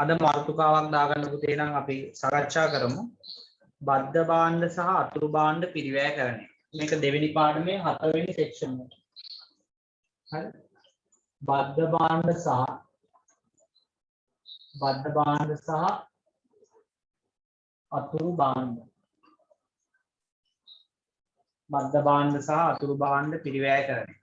අද මාතෘකාවක් දාගන්න පුතේ නම් අපි සාකච්ඡා කරමු බද්ධ භාණ්ඩ සහ අතුරු භාණ්ඩ පිරිවැයකරණය. මේක දෙවෙනි පාඩමේ 4 වෙනි සෙක්ෂන් එක. හරි. බද්ධ භාණ්ඩ සහ අතුරු භාණ්ඩ. බද්ධ භාණ්ඩ සහ අතුරු භාණ්ඩ පිරිවැයකරණය.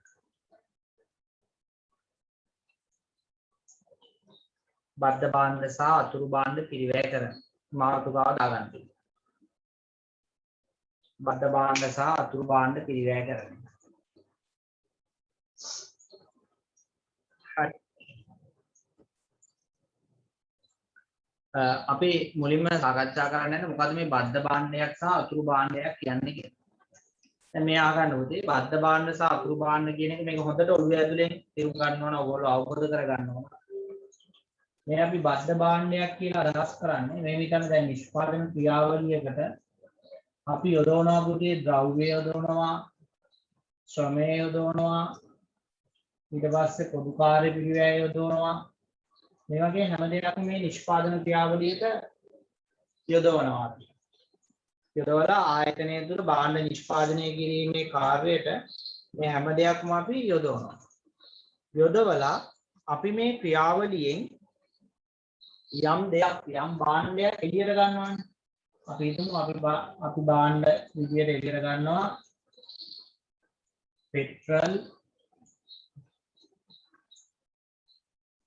බද්ධ භාණ්ඩ සහ අතුරු භාණ්ඩ පිරිවැයකරණය. මාතෘකාව දාගන්න. බද්ධ භාණ්ඩ සහ අතුරු භාණ්ඩ පිරිවැයකරණය. හරි. අපි මුලින්ම සාකච්ඡා කරන්නේ මොකද්ද මේ බද්ධ භාණ්ඩයක් සහ අතුරු භාණ්ඩයක් කියන්නේ කියලා. දැන් මේ අහගන්න උදේ බද්ධ භාණ්ඩ සහ අතුරු භාණ්ඩ කියන එක මේක හොඳට ඔළුව ඇතුලෙන් තේරුම් ගන්න ඕන ඔයගොල්ලෝ අවබෝධ කර ගන්න ඕන. මේ අපි බද්ධ භාණ්ඩයක් කියලා අදහස් කරන්නේ මේ විතර දැන් නිෂ්පාදන ක්‍රියාවලියකට අපි යොදවනවා පුතේ ද්‍රව්‍ය යොදවනවා ශ්‍රමය යොදවනවා ඊට පස්සේ පොදු කාර්ය පිළිවෙල යොදවනවා මේ වගේ හැම දෙයක්ම මේ නිෂ්පාදන ක්‍රියාවලියට යොදවනවා අපි. යොදවලා ආයතනය තුළ භාණ්ඩ නිෂ්පාදනය කිරීමේ කාර්යයට මේ හැම දෙයක්ම අපි යොදවනවා. යොදවලා අපි මේ ක්‍රියාවලියෙන් යම් දෙයක් යම් භාණ්ඩයක් එළියට ගන්නවානේ. අපි හිතමු අපි භාණ්ඩ විදියට එළියට ගන්නවා පෙට්‍රල්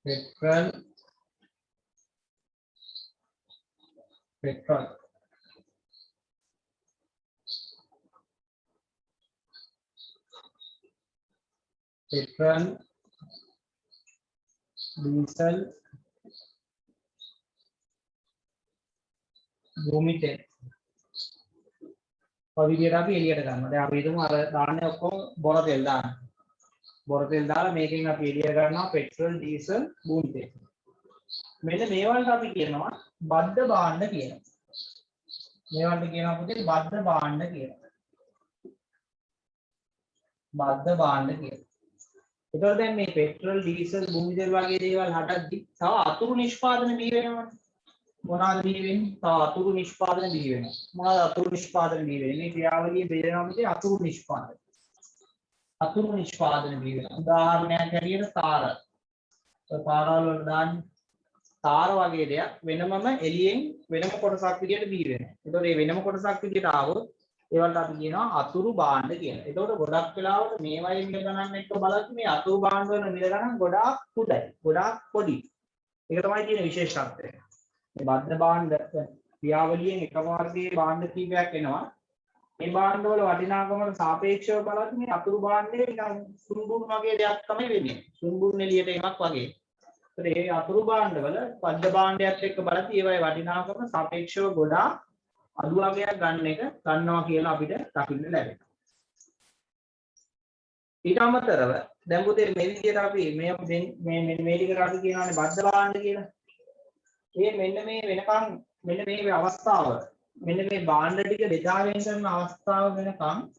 ඩීසල් භූමි තෙල් ඔය විදියට අපි එළියට ගන්නවා. දැන් අපි හිතමු අර දාන්නේ ඔක්කොම බොර තෙල් දානවා. බොර තෙල් දාලා මේකෙන් අපි එළියට ගන්නවා පෙට්‍රල් ඩීසල් භූමි තෙල්. මෙන්න මේවලට අපි කියනවා බද්ධ භාණ්ඩ කියලා. මේවලට කියනවා පුතේ බද්ධ භාණ්ඩ කියලා. බද්ධ භාණ්ඩ කියලා. ඒතකොට දැන් මේ පෙට්‍රල් ඩීසල් භූමි තෙල් වගේ දේවල් හටද්දි තව අතුරු නිෂ්පාදන බිහි වෙනවනේ. මොනවාද බිහි වෙන්නේ? තව අතුරු නිෂ්පාදන බිහි වෙනවා. මොනවාද අතුරු නිෂ්පාදන බිහි වෙන්නේ? මේ ක්‍රියාවලිය බෙදෙනවා පුතේ අතුරු නිෂ්පාදන. අතුරු නිෂ්පාදන බිහි වෙනවා. උදාහරණයක් ඇරියට තාර. පාරවල් වල දාන්නේ තාර වගේ දෙයක් වෙනමම එළියෙන් වෙනම කොටසක් විදියට බිහි වෙනවා. ඒතකොට මේ වෙනම කොටසක් විදියට ආවොත් ඒවලට අපි කියනවා අතුරු භාණ්ඩ කියලා. ඒතකොට ගොඩක් වෙලාවට මේ වගේ මිල ගණන් එක්ක බලද්දි මේ අතුරු භාණ්ඩ වල මිල ගණන් ගොඩාක් කුඩයි. ගොඩාක් පොඩි. ඒක තමයි තියෙන විශේෂත්වය. මේ බද්ධ භාණ්ඩ ක්‍රියාවලියෙන් එක වර්ගයේ භාණ්ඩ කීපයක් එනවා. මේ භාණ්ඩ වල වටිනාකමට සාපේක්ෂව බලද්දි මේ අතුරු භාණ්ඩේ නිකන් සුන්බුන් වගේ දෙයක් තමයි වෙන්නේ. සුන්බුන් එළියට එකක් වගේ. ඒත් මේ අතුරු භාණ්ඩ වල බද්ධ භාණ්ඩයත් එක්ක බලද්දි ඒවයි වටිනාකම සාපේක්ෂව ගොඩාක් අඩු වගයක් ගන්නවා කියලා අපිට දකින්න ලැබෙනවා. ඊට අමතරව දැන් පුතේ මේ විදිහට අපි මේ ටිකට අපි කියනවානේ බද්ධ භාණ්ඩ කියලා. මෙන්න මේ වෙනකන් මෙන්න මේ අවස්ථාව මෙන්න මේ භාණ්ඩ ටික බෙදා වෙන කරන අවස්ථාව වෙනකන්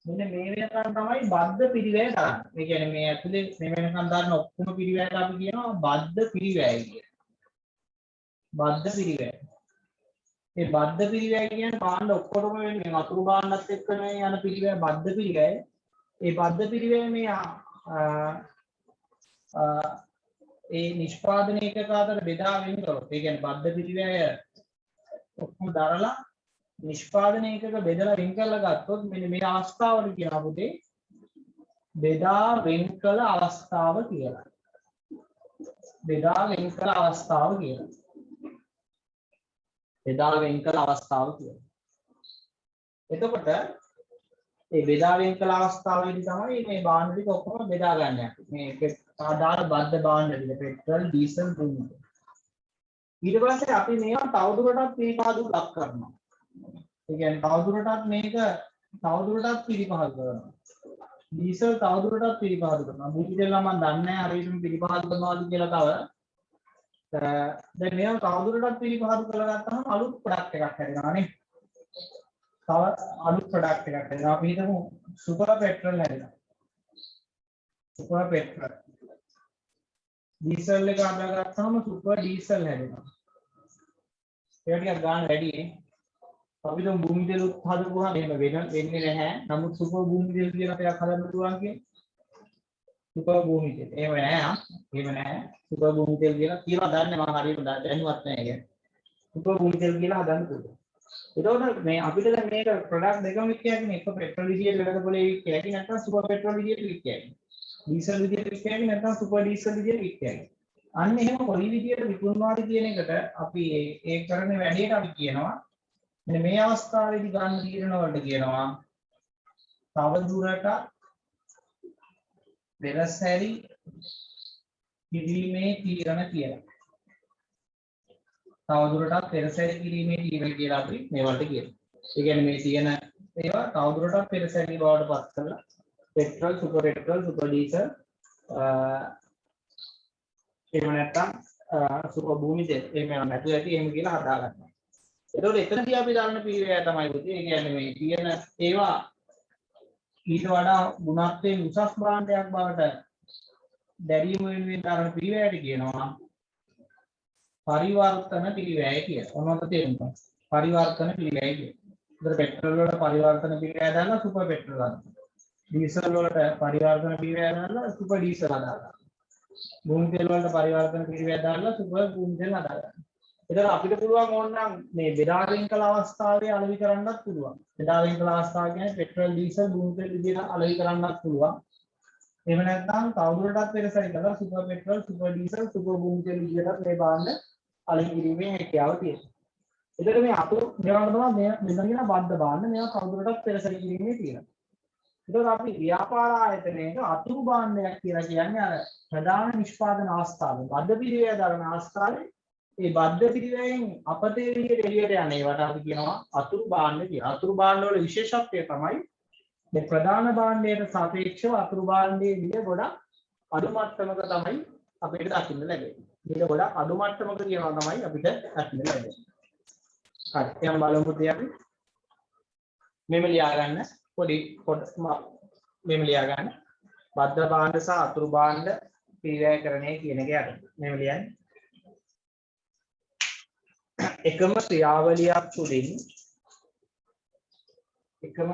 මෙන්න මේ වෙනකන් තමයි බද්ධ පිරිවැය දාන්නේ. ඒ කියන්නේ මේ ඇතුලේ මේ වෙනකන් දාන්න ඔක්කොම පිරිවැයට අපි කියනවා බද්ධ පිරිවැය කියලා. බද්ධ පිරිවැය. මේ බද්ධ පිරිවැය කියන්නේ භාණ්ඩ ඔක්කොම වෙන්නේ අතුරු භාණ්ඩත් එක්ක මේ යන පිරිවැය බද්ධ පිරිවැය. මේ බද්ධ පිරිවැය මේ ඒ නිෂ්පාදන එකක අතර බෙදා වෙන කරොත් ඒ කියන්නේ බද්ධ පිරිවැය ඔක්කොම දරලා නිෂ්පාදන එකක බෙදලා වෙන් කරලා ගත්තොත් මෙන්න මේ අවස්ථාවට කියනවා පුතේ බෙදා වෙන් කළ අවස්ථාව කියලා. බෙදා වෙන් කළ අවස්ථාව කියලා. බෙදා වෙන් කළ අවස්ථාව කියලා. එතකොට මේ බෙදා වෙන් කළ අවස්ථාවේදී තමයි මේ භාණ්ඩ ටික ඔක්කොම බෙදා ගන්න යන්නේ. මේ ආදාළ බද්ධ භාණ්ඩ ටික පෙට්‍රල් ඩීසල් භූමි. ඊට පස්සේ අපි මේවා තවදුරටත් පිළිපහදු ලක් කරනවා. ඒ කියන්නේ තවදුරටත් මේක තවදුරටත් පිළිපහදු කරනවා. ඩීසල් තවදුරටත් පිළිපහදු කරනවා. භූමි තෙල් නම් මම දන්නේ නැහැ හරියටම පිළිපහදු කරනවාද කියලා තව. දැන් මේවා තවදුරටත් පිළිපහදු කරලා ගත්තම අලුත් ප්‍රොඩක්ට් එකක් හැදෙනවා නේ. තව අලුත් ප්‍රොඩක්ට් එකක් හැදෙනවා. අපි හිතමු සුපර් පෙට්‍රල් හැදෙනවා. සුපර් පෙට්‍රල් ඩීසල් එක හදාගත්තාම සුපර් ඩීසල් හැදෙනවා. ඒක ටිකක් ගන්න වැඩි නේ. අපි දැන් භූමි තෙල් හදපුවාම එහෙම වෙන්නේ නැහැ. නමුත් සුපර් භූමි තෙල් කියලා එකක් හදන්න පුළුවන් කියන්නේ සුපර් භූමි තෙල්. එහෙම නැහැ. එහෙම නැහැ. සුපර් භූමි තෙල් කියලා දන්නේ මම හරියට දැනුවත් නැහැ කියන්නේ. සුපර් භූමි තෙල් කියලා හදන්න පුළුවන්. එතකොට මේ අපිට දැන් මේක ප්‍රොඩක්ට් දෙකම වික්කයන්නේ එක පෙට්‍රල් විදියට වෙනද පොලේ වික්කයන්නේ නැත්නම් සුපර් පෙට්‍රල් විදියට වික්කයන්නේ. ඩීසල් විදියට වික්කයන්නේ නැත්නම් සුපර් ඩීසල් විදියට වික්කයන්නේ. අන්න එහෙම කොයි විදියට විකුණනවාද කියන එකට අපි ඒ කරන වැඩේට අපි කියනවා මෙන්න මේ අවස්ථාවේදී ගන්න තීරණ වලට කියනවා තව දුරට පෙරසැරි කිරීමේ තීරණ කියලා. තව දුරටත් පෙරසැරි කිරීමේ තීරණ කියලා අපි මේවට කියනවා. ඒ කියන්නේ මේ තියෙන ඒවා තව දුරටත් පෙරසැරි බවට පත් කරලා පෙට්‍රල්, සුපර් ඩීසල් එහෙම නැත්නම් සුපර් භූමි තෙල් එහෙම නැතුව ඇති එහෙම කියලා හදා ගන්නවා. එතකොට එතනදී අපි දාන්න පීරය තමයි පුතේ. ඒ කියන්නේ මේ තියෙන ඒවා ඊට වඩා ගුණාත්මක උසස් බ්‍රාන්ඩයක් බවට දැරීම වෙනුවෙන් දාන පීරයට කියනවා පරිවර්තන පිළිවැය කියලා. මොනවද තේරුම් පරිවර්තන පිළිවැය කියන්නේ. ඒතර පෙට්‍රල් වලට පරිවර්තන පිළිවැය දාලා සුපර් පෙට්‍රල් ගන්නවා. ඩීසල් වලට පරිවර්තන පිළිවැය දාලා සුපර් ඩීසල් හදාගන්නවා. භූමි තෙල් වලට පරිවර්තන පිළිවැය දාලා සුපර් භූමි තෙල් හදාගන්නවා. ඒතර අපිට පුළුවන් ඕනනම් මේ බෙදා වෙන් කළ අවස්ථාවේ අලෙවි කරන්නත් පුළුවන්. බෙදා වෙන් කළ අවස්ථාව කියන්නේ පෙට්‍රල් ඩීසල් භූමි තෙල් විදිහට අලෙවි කරන්නත් පුළුවන්. එහෙම නැත්නම් තවදුරටත් වෙනසයි කරලා super petrol, super diesel, super භූමි තෙල් විදිහට මේ භාණ්ඩ අලෙවි කිරීමේ හැකියාව තියෙනවා. එතකොට මේ අතුරු මේවට තමයි මෙතන කියන බද්ධ භාණ්ඩ මේවා තවදුරටත් පෙරසැරි කිරීමේ තියෙනවා. එතකොට අපි ව්‍යාපාර ආයතනයක අතුරු භාණ්ඩයක් කියලා කියන්නේ අර ප්‍රධාන නිෂ්පාදන අවස්ථාවේ බද්ධ පිළිවෙල දරන අවස්ථාවේ මේ බද්ධ පිළිවෙලෙන් අපතේ විදිහට එළියට යන ඒවට අපි කියනවා අතුරු භාණ්ඩ කියලා. අතුරු භාණ්ඩ වල විශේෂත්වය තමයි මේ ප්‍රධාන භාණ්ඩයට සාපේක්ෂව අතුරු භාණ්ඩයේ මිල ගොඩක් අඩු මට්ටමක තමයි අපිට දකින්න ලැබෙන්නේ. මිල ගොඩක් අඩු මට්ටමක කියනවා තමයි අපිට දකින්න ලැබෙන්නේ. හරි. එහෙනම් බලමු පුතේ අපි මෙම ලියා ගන්න පොඩි මෙම ලියා ගන්න බද්ධ භාණ්ඩ සහ අතුරු භාණ්ඩ පිළිවැයකරණය කියන එක යට මෙම ලියන්නේ එකම ක්‍රියාවලියක් තුළින් එකම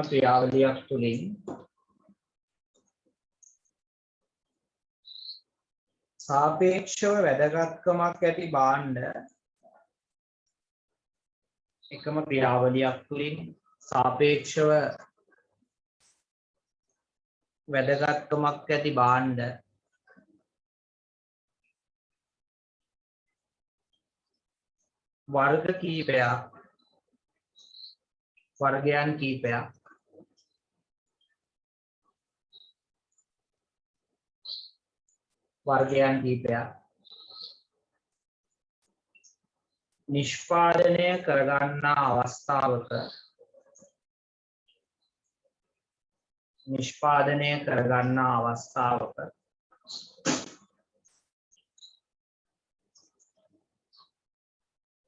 ක්‍රියාවලියක් තුළින් සාපේක්ෂව වැදගත්කමක් ඇති භාණ්ඩ එකම ක්‍රියාවලියක් තුළින් සාපේක්ෂව වැදගත්කමක් ඇති භාණ්ඩ වර්ගයන් කීපයක්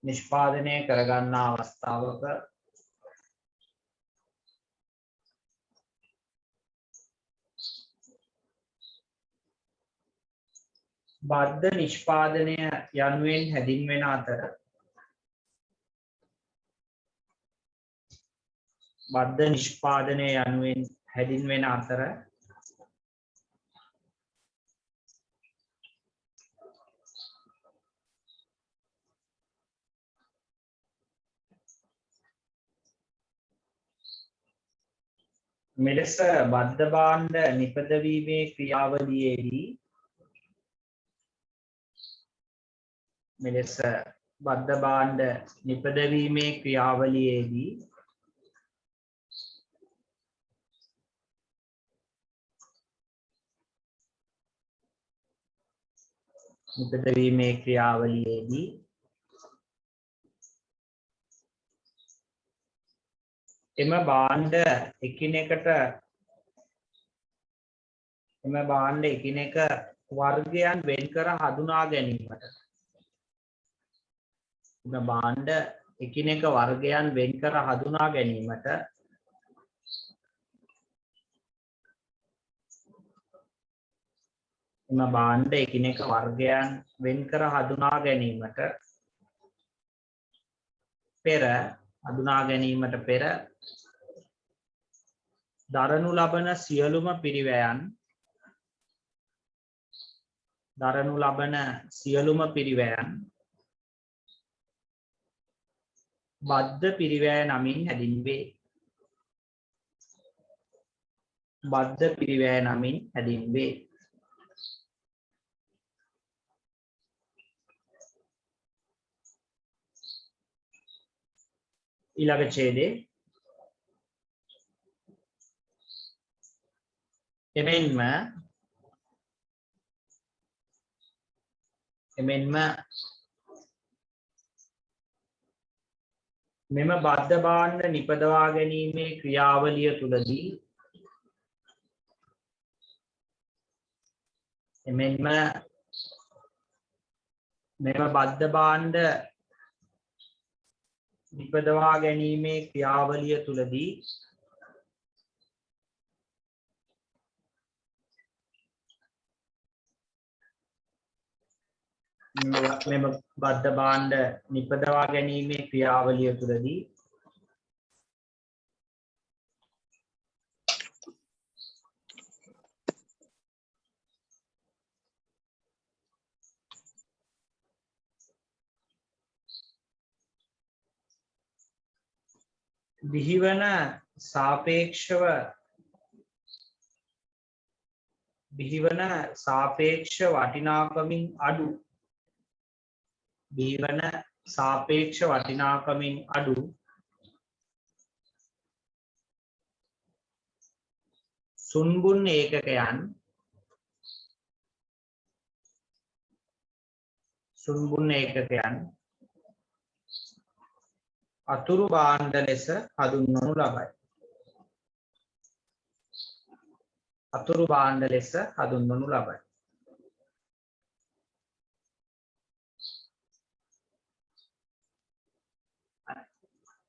නිෂ්පාදනය කරගන්නා අවස්ථාවක බද්ධ නිෂ්පාදනය යනුවෙන් හැඳින්වෙන අතර මෙලෙස බද්ධ භාණ්ඩ නිපදවීමේ ක්‍රියාවලියේදී එම භාණ්ඩ එකිනෙක වර්ගයන් වෙන් කර හඳුනා ගැනීමට එකිනෙක වර්ගයන් වෙන් කර හඳුනා ගැනීමට එම භාණ්ඩ එකිනෙක වර්ගයන් වෙන් කර හඳුනා ගැනීමට පෙර දරනු ලබන සියලුම පිරිවැයන් බද්ධ පිරිවැය නමින් හැඳින්වේ. බද්ධ පිරිවැය නමින් හැඳින්වේ. ඊළඟ ඡේදයේ එමෙන්ම මෙම බද්ධ භාණ්ඩ නිපදවා ගැනීමේ ක්‍රියාවලිය තුළදී බිහිවන සාපේක්ෂ වටිනාකමින් අඩු සුන්බුන් ඒකකයන් අතුරු භාණ්ඩ ලෙස හඳුන්වනු ලබයි.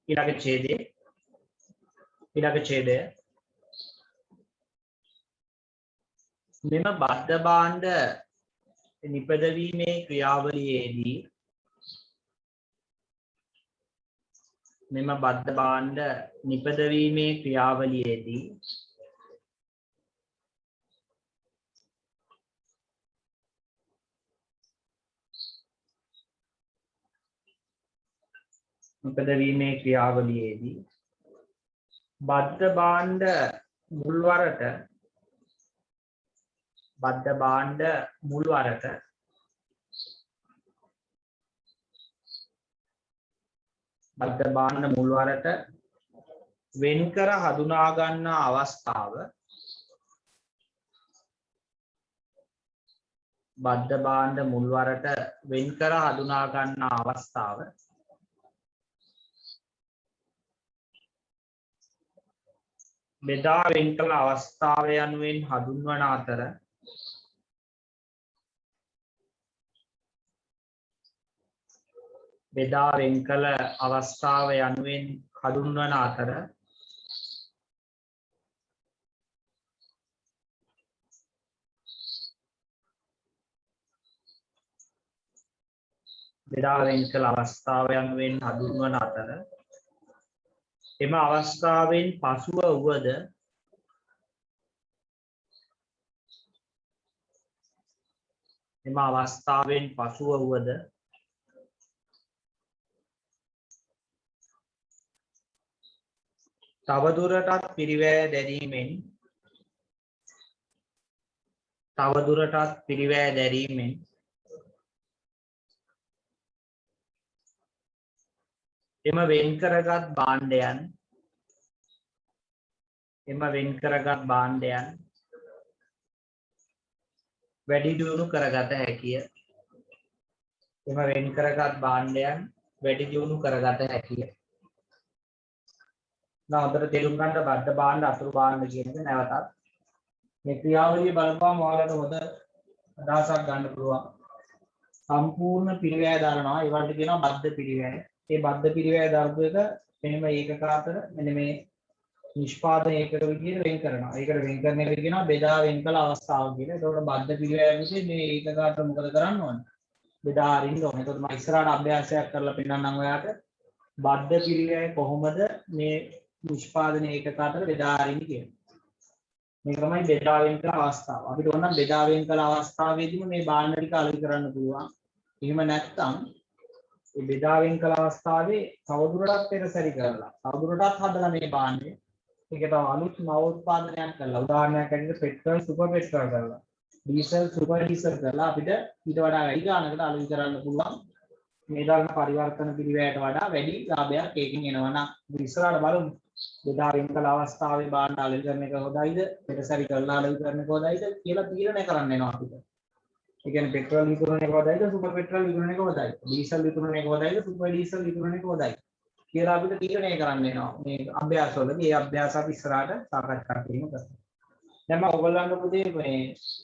ඊළඟ ඡේදය මෙම බද්ධ භාණ්ඩ නිපදවීමේ ක්‍රියාවලියේදී බද්ධ භාණ්ඩ මුල්වරට වෙන්කර හඳුනා ගන්නා අවස්ථාව බෙදා වෙන් කළ අවස්ථාව යනුවෙන් හඳුන්වන අතර බෙදා වෙන් කළ අවස්ථාව යනුවෙන් හඳුන්වන අතර එම අවස්ථාවෙන් පසුව වුවද තවදුරටත් පිරිවැය දැරීමෙන් එම වෙන් කරගත් භාණ්ඩයන් වැඩි දියුණු කරගත හැකිය. හොඳට තේරුම් ගන්න බද්ධ භාණ්ඩ අතුරු භාණ්ඩ කියන එක නැවතත් මේ ක්‍රියාවලිය බලපුවම ඔයාලට හොඳ අදහසක් ගන්න පුළුවන්. සම්පූර්ණ පිරිවැය දරනවා ඒවට කියනවා බද්ධ පිරිවැය. ඒ බද්ධ පිරිවැය දර්ප එක මෙහෙම ඒකක අතර මෙන්න මේ නිෂ්පාදන ඒකක විදිහට වෙන් කරනවා. ඒකට වෙන් කරන එක කියනවා බෙදා වෙන් කළ අවස්ථාව කියලා. ඒතකොට බද්ධ පිරිවැය විසින් මේ ඒකක අතර මොකද කරන්න ඕනේ? බෙදා අරින්න ඕනේ. ඒතකොට මම ඉස්සරහට අභ්‍යාසයක් කරලා පෙන්නන්නම් ඔයාලට. බද්ධ පිරිවැය කොහොමද මේ නිෂ්පාදන ඒකක අතර බෙදා අරින්නේ කියලා. මේක තමයි බෙදා වෙන් කළ අවස්ථාව. අපිට ඕන නම් බෙදා වෙන් කළ අවස්ථාවේදීම මේ බාණ්ඩ ටික අලෙවි කරන්න පුළුවන්. එහෙම නැත්නම් මේ බෙදා වෙන් කළ අවස්ථාවේ තවදුරටත් පෙරසැරි කරලා තවදුරටත් හදලා මේ බාණ්ඩය ඒකට අලුත් නවෝත්පාදනයක් කරලා උදාහරණයක් ඇරෙන්න පෙට්‍රල් සුපර් පෙට්‍රල් කරලා ඩීසල් සුපර් ඩීසල් කරලා අපිට ඊට වඩා වැඩි ගාණකට අලෙවි කරන්න පුළුවන්. මේ දාන පරිවර්තන පිළිවෙලට වඩා වැඩි ලාභයක් ඒකෙන් එනවා නම් අපි ඉස්සරහට බලමු. බෙදා වෙන් කළ අවස්ථාවේ බාණ්ඩ අලෙවි කරන එක හොඳයිද පෙරසැරි කරලා අලෙවි කරන එක හොඳයිද කියලා තීරණය කරන්න වෙනවා අපිට. ඒ කියන්නේ පෙට්‍රල් විකුණන එක හොඳයිද සුපර් පෙට්‍රල් විකුණන එක හොඳයිද ඩීසල් විකුණන එක හොඳයිද සුපර් ඩීසල් විකුණන එක හොඳයිද කියලා අපිට තීරණය කරන්න වෙනවා මේ අභ්‍යාසවලදී. මේ අභ්‍යාස අපි ඉස්සරහට සාකච්ඡා කිරීම කරමු. දැන් මම ඔයගොල්ලන්ට පුතේ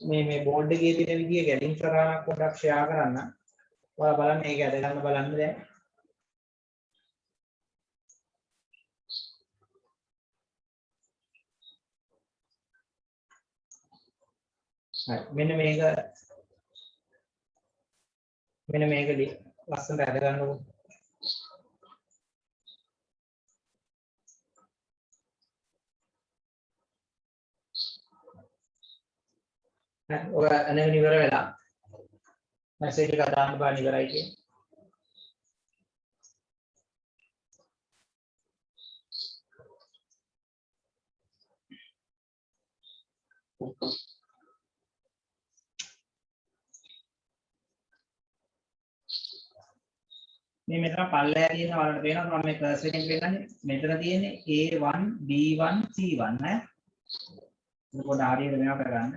මේ බෝඩ් එකේ තියෙන විදිය ගැටින් සරහනක් පොඩ්ඩක් ෂෙයා කරන්න. ඔයාලා බලන්න මේක ඇද ගන්න බලන්න දැන්. හරි මෙන්න මේක ලස්සනට ඇද ගන්නකො. හරි ඔය අනේන ඉවර වෙලා මැසේජ් එක දාන්න බෑ ඉවරයි කියන්නේ. මේ මෙතන පල්ලෙහා තියෙන වලට පේනවා මම මේ කර්සර් එකෙන් පෙන්නන්නේ මෙතන තියෙන්නේ A1 B1 C1 නේ. ඒක පොඩ්ඩ හරියට මේවා කරගන්න.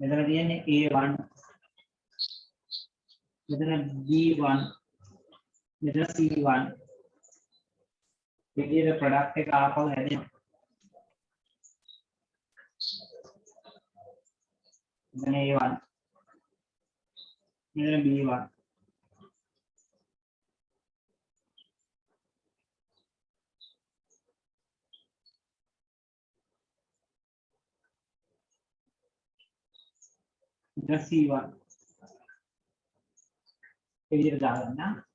මෙතන තියෙන්නේ A1 මෙතන B1 මෙතන C1 විදියට ප්‍රොඩක්ට් එක ආපහු හැදෙනවා. මෙතන A1 මෙතන B1 මෙතන C1 ඒ විදියට දාගන්න.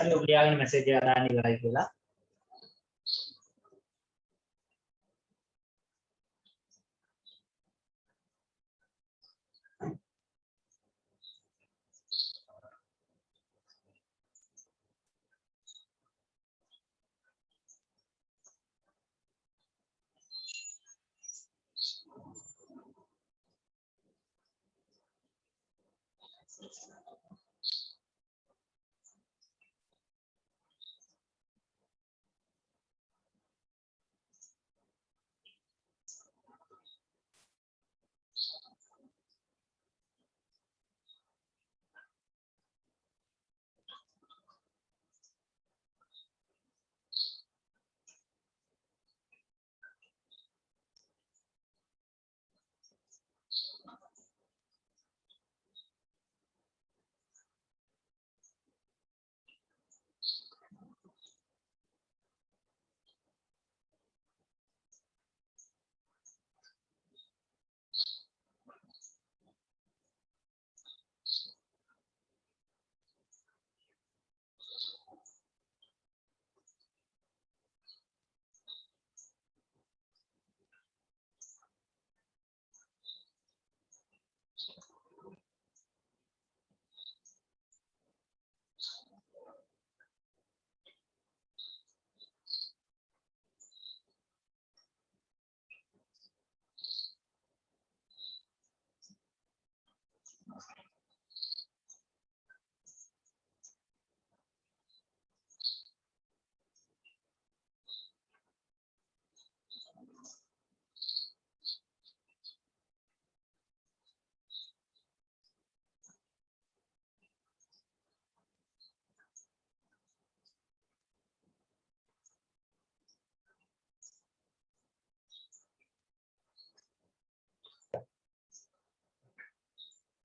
හරි ඔබ ලියාගෙන මැසේජ් එක දාන්න ඉවරයි කියලා.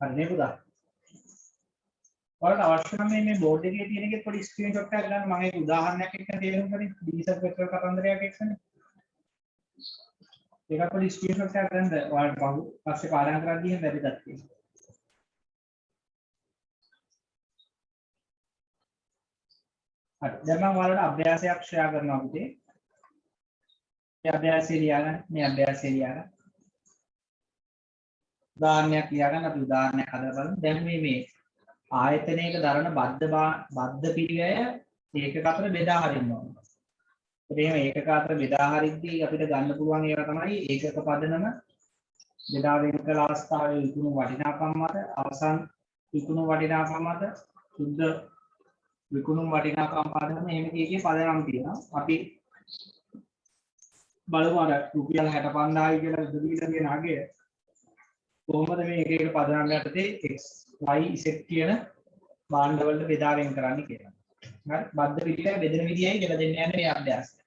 හරි නේ පුතා. ඔයාලට අවශ්‍ය නම් මේ බෝඩ් එකේ තියෙන එකේ පොඩි ස්ක්‍රීන්ෂොට් එකක් ගන්න. මම ඒක උදාහරණයක් එක්ක තේරුම් කරේ. ඩීසල් පෙට්‍රල් කතන්දරයක් එක්කනේ. ඒකට පොඩි ස්ක්‍රීන්ෂොට් එකක් ගන්න. ඔයාලට පස්සේ පාඩම් කරද්දී එහෙම වැදගත් වෙනවා. හරි. දැන් මම ඔයාලට අභ්‍යාසයක් ෂෙයා කරනවා පුතේ. මේ අභ්‍යාසය ලියාගන්න. මේ අභ්‍යාසය ලියාගන්න. උදාහරණයක් ලියාගන්න. අපි උදාහරණයක් හදලා බලමු. දැන් මේ ආයතනයක දරන බද්ධ පිළිවෙය ඒකක අතර බෙදා හරින්න ඕන. එහෙනම් ඒකක අතර බෙදා හරිද්දී අපිට ගන්න පුළුවන් ඒවා තමයි ඒකක පදනම බෙදා වෙන කල අවස්ථාවේ විකුණු වටිනාකම් මත අවසන් විකුණු වටිනාකම් මත සුද්ධ විකුණු වටිනාකම් පදනම එහෙම කීකේ පදනම් තියෙනවා. අපි බලමු අර රුපියල් 65000 කියලා විදුලියට කියන අගය කොහොමද මේ එක එක පදනම් යටතේ x y z කියන භාණ්ඩ වලට බෙදා වෙන් කරන්නේ කියලා. හරි බද්ධ පිළිවෙල බෙදෙන විදියයි කියලා දෙන්න යන්නේ මේ අභ්‍යාසය.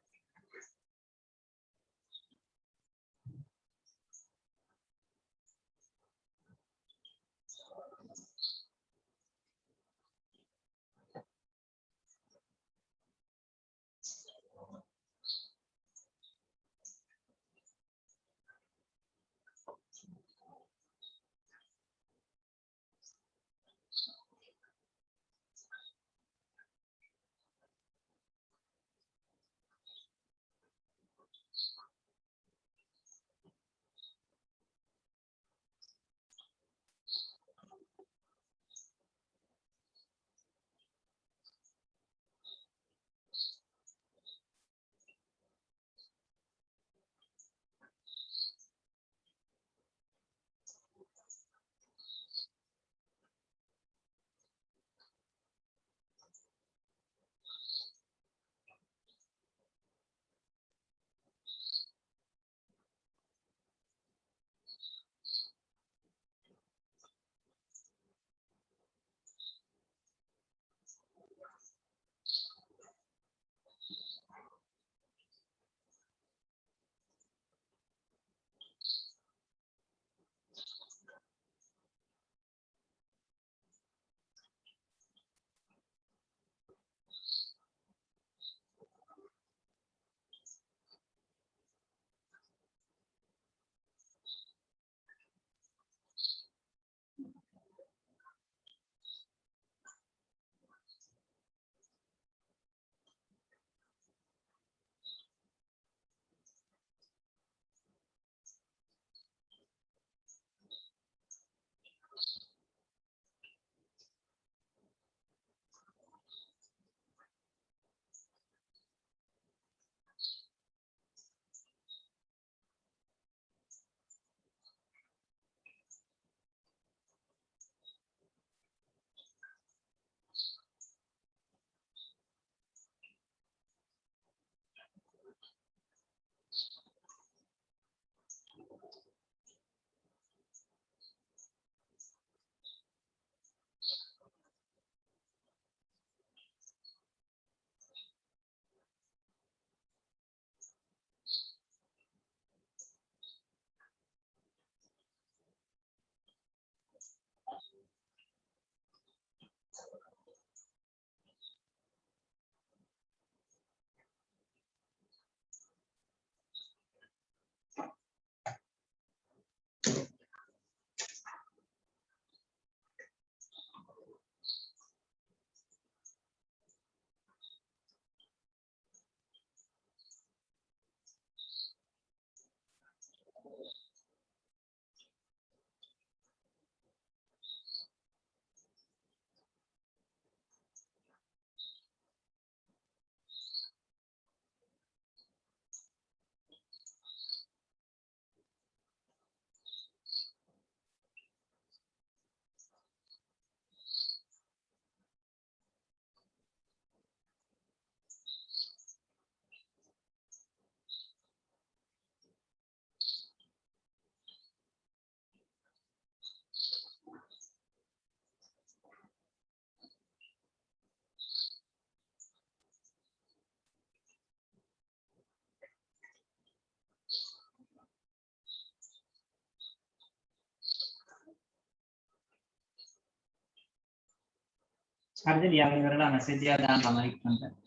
හරිද ලියාගෙන ඉවරලා මැසේජ් එකක් දාන්න තමයි ඉක්මනට.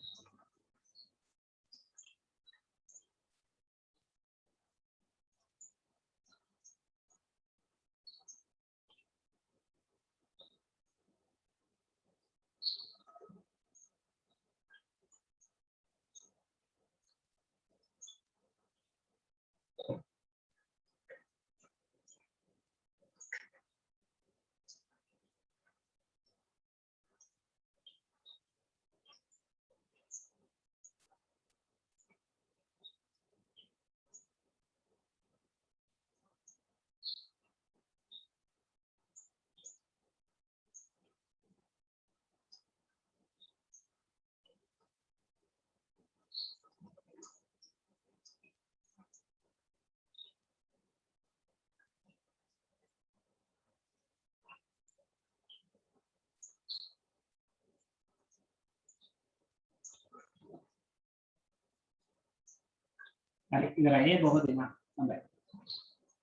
හරි ඉවරයි බොහෝ දෙනා. හොඳයි.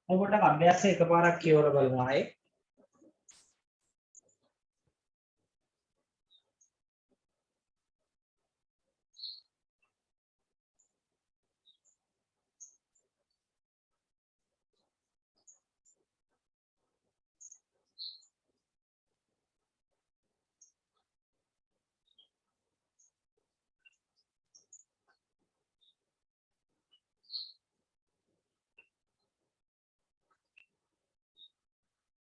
අපි පොඩ්ඩක් අභ්‍යාසය එකපාරක් කියවලා බලමු ආයේ.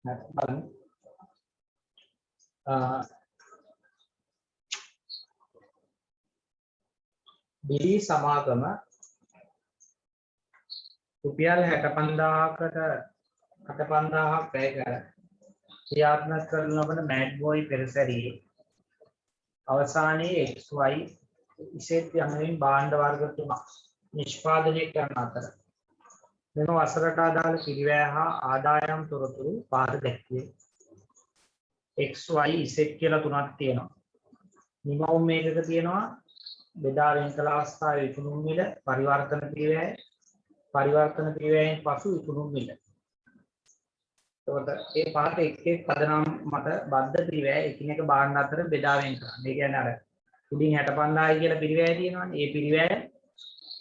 බලමු. බිලි සමාගම රුපියල් 65000කට 65000ක් වැය කර ක්‍රියාත්මක කරන ලබන මැඩ් බොයි පෙරසැරියේ අවසානයේ XY ඉසෙත් යනුවෙන් භාණ්ඩ වර්ග 3ක් නිෂ්පාදනය කරන අතර මෙම වසරට අදාළ පිරිවැය හා ආදායම් තොරතුරු පාර දැක්වේ. XY ඉසෙත් කියලා තුනක් තියෙනවා. නිමවුම් මේකක තියෙනවා බෙදා වෙන් කළ අවස්ථාවේ විකුණුම් මිල පරිවර්තන පිරිවැයෙන් පසු විකුණුම් මිල. එතකොට ඒ පාට එක් එක් පදනම් මත බද්ධ පිරිවැය එකිනෙක භාණ්ඩ අතර බෙදා වෙන් කරනවා. ඒ කියන්නේ අර උඩින් 65000 කියලා පිරිවැය තියෙනවානේ. ඒ පිරිවැය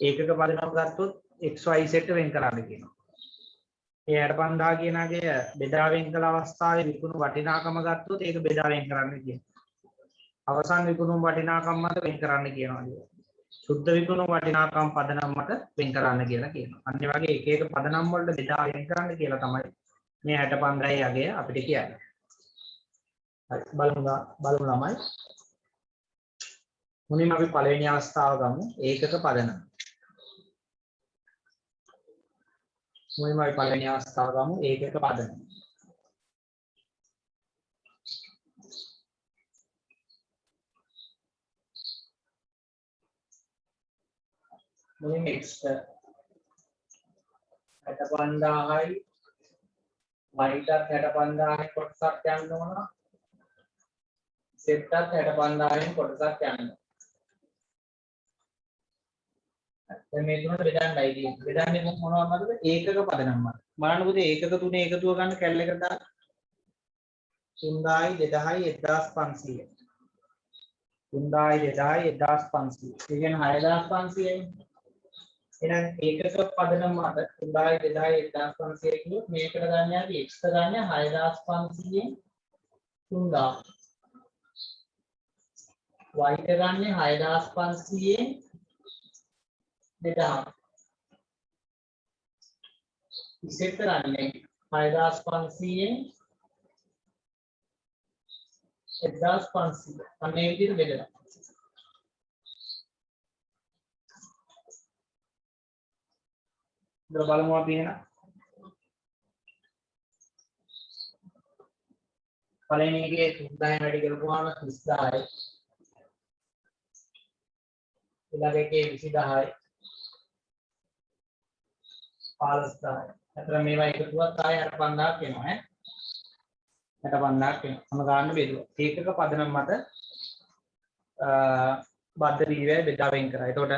ඒකක පදනම් ගත්තොත් XY set වෙන් කරන්න කියනවා. ඒ 65000 කියනගේ බෙදා වෙන් කළ අවස්ථාවේ විකුණු වටිනාකම ගත්තොත් ඒක බෙදා වෙන් කරන්න කියනවා. අවසන් විකුණුම් වටිනාකම් මත වෙන් කරන්න කියනවා. සුද්ධ විකුණුම් වටිනාකම් පදනම් මත වෙන් කරන්න කියලා කියනවා. අනිත් වගේ එක එක පදනම් වලට බෙදා වෙන් කරන්න කියලා තමයි මේ 65000 යගේ අපිට කියන්නේ. හරි බලමු ළමයි. මුලින්ම අපි පළවෙනි අවස්ථාව ගමු ඒකක පදනම්. මුලින්ම අපි පළවෙනි අවස්ථාව ගමු ඒකක පදනම්. මුලින්ම x 65000යි y ටත් 65000යි කොටසක් යන්න ඕන. z ටත් 65000යි කොටසක් යන්න. දැන් මේ තුනට බෙදන්නයි තියෙන්නේ. බෙදන්නේ මොනවද? ඒකක පදනම් මත. බලන්න පුතේ ඒකක තුනේ එකතුව ගන්න කැල් එකට දාන්න. 3000යි 2000යි 1500. 3000යි 2000යි 1500. ඒ කියන්නේ 6500යි. එහෙනම් ඒකක පදනම් මත 3000යි 2000යි 1500 කිව්වොත් මේකට ගන්න අපි x ගන්න 6500න් 3000. y ට ගන්න 6500න් 2000. ඉසෙත් කරන්නේ 6500න් 1500. අනේ විදිහට බෙදලා. ඉතින් බලමු අපි එහෙනම්. පළවෙනි එකේ 3000 වැඩි කරපුවාම 30000යි. ඊළඟ එකේ 20000යි. 15000යි. අතර මේවා එකතුවත් ආය 65000ක් වෙනවා ඈ. 65000ක් වෙනවා. මොන ගන්න බෙදුවා. ඒකක පදනම් මත බද්ධ පිරිවැය බෙදා වෙන් කරා. එතකොට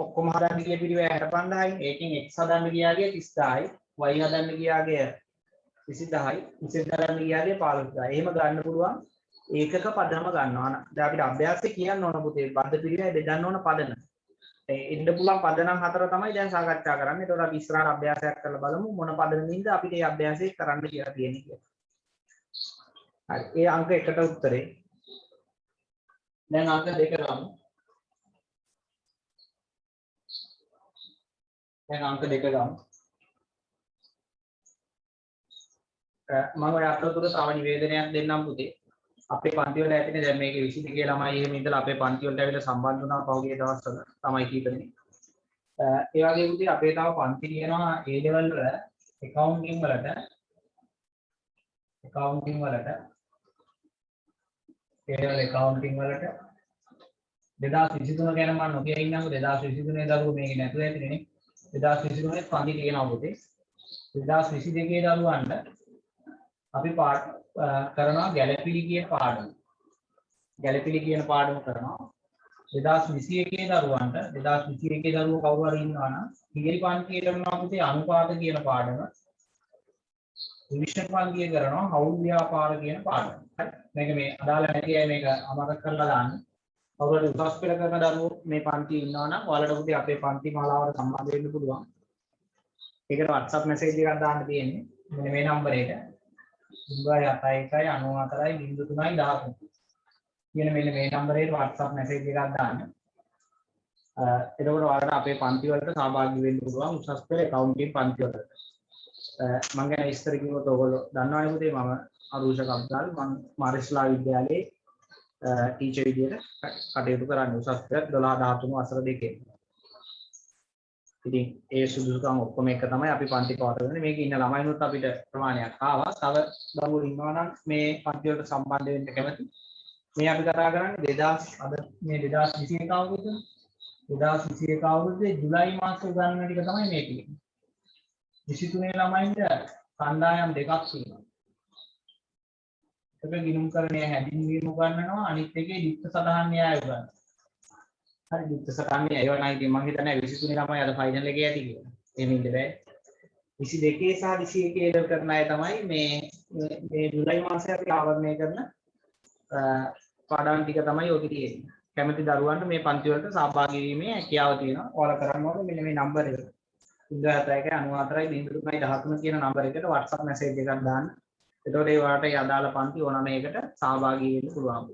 ඔක්කොම හදන්න ගිය පිරිවැය 65000යි. ඒකෙන් x හදන්න ගියාගේ 30000යි. y හදන්න ගියාගේ 20000යි. z හදන්න ගියාගේ 15000යි. එහෙම ගන්න පුළුවන් ඒකක පදනම ගන්නවා. දැන් අපිට අභ්‍යාසයේ කියන්න ඕන පුතේ බද්ධ පිළිවෙල බෙදන්න ඕන පදනම. ඉන්න පුළුවන් පදනම් 4 තමයි දැන් සාකච්ඡා කරන්නේ. ඒතකොට අපි ඉස්සරහට අභ්‍යාසයක් කරලා බලමු මොන පදනමින්ද අපිට මේ අභ්‍යාසය කරන්න කියලා තියෙන්නේ කියලා. හරි. ඒ අංක 1ට උත්තරේ. දැන් අංක 2 ගමු. දැන් අංක 2 ගමු. මම ඔය අතරතුර තව නිවේදනයක් දෙන්නම් පුතේ. අපේ පන්ති වල ඇතිනේ දැන් මේකේ 22 ළමයි එහෙම ඉඳලා අපේ පන්ති වලට ඇවිල්ලා සම්බන්ධ වුණා පහුගිය දවස්වල තමයි කීපෙනේ. ඒ වගේ පුතේ අපේ තව පන්ති තියෙනවා A level වල accounting වලට 2023 ගැන මම නොකිය ඉන්නම්කො 2023 දරුවෝ මේක නැතුව ඇතිනේ 2023 පන්ති තියෙනවා පුතේ 2022 දරුවන්ට අපි පාඩ කරනවා ගැලපිලි කියන පාඩම. ගැලපිලි කියන පාඩම කරනවා 2021 දරුවන්ට 2021 දරුවෝ කවුරු හරි ඉන්නවා නම් ඉංග්‍රීසි පන්තියට යනවා පුතේ අනුපාත කියන පාඩම. විවිධ පන්තිය කරනවා හවුල් ව්‍යාපාර කියන පාඩම. හරි. මේක මේ අදාළ නැති අය මේක අමතක කරලා දාන්න. කවුරු හරි උසස් පෙළ කරන දරුවෝ මේ පන්තියේ ඉන්නවා නම් ඔයාලට පුතේ අපේ පන්ති මාලාවට සම්බන්ධ වෙන්න පුළුවන්. ඒකට WhatsApp message එකක් දාන්න තියෙන්නේ. මෙන්න මේ නම්බර් එකට 0.9194.03.13 කියන මෙන්න මේ නම්බරේට WhatsApp message එකක් දාන්න. එතකොට ඔයාලට අපේ පන්ති වලට සහභාගී වෙන්න පුළුවන් උසස් පෙළ accounting පන්ති වලට. මම ගැන විස්තර කිව්වොත් ඔයගොල්ලෝ දන්නවනේ පුතේ මම අරුෂ කබ්දාල් මම මාරිස්ලා විද්‍යාලයේ ටීචර් විදියට කටයුතු කරන්නේ උසස් පෙළ 12 13 වසර දෙකේ. ඉතින් ඒ සුදුසුකම් ඔක්කොම එක තමයි අපි පන්ති පවත්වන්නේ. මේකේ ඉන්න ළමයිනුත් අපිට ප්‍රමාණයක් ආවා. තව දරුවෝ ඉන්නවා නම් මේ පන්ති වලට සම්බන්ධ වෙන්න කැමති. මේ අපි කතා කරන්නේ 2000 අද මේ 2021 අවුරුද්ද 2021 අවුරුද්දේ ජුලයි මාසයේ ගන්න ටික තමයි මේ කියන්නේ. 23 ළමයින්ට කණ්ඩායම් දෙකක් තියෙනවා. එක ගිණුම්කරණය හැඳින්වීම උගන්වනවා අනිත් එකේ ලිප්ත සටහන් න්‍යාය උගන්වනවා. හරි ලිප්ත සටහන් න්‍යාය ඒවා නම් ඉතින් මම හිතන්නේ 23 ළමයි අද ෆයිනල් එකේ ඇති කියලා. එහෙම ඉන්න බෑ. 22 සහ 21 ඉඳන් කරන අය තමයි මේ ජුලයි මාසයේ අපි ආවරණය කරන පාඩම් ටික තමයි ඔක තියෙන්නේ. කැමති දරුවන්ට මේ පන්ති වලට සහභාගී වීමේ හැකියාව තියෙනවා. ඔයාලා කරන්න ඕනේ මෙන්න මේ නම්බර් එක. 0.94.03.13 කියන නම්බර එකට WhatsApp message එකක් දාන්න. එතකොට ඒ ඔයාලට ඒ අදාළ පන්ති ඕන මේකට සහභාගී වෙන්න පුළුවන්.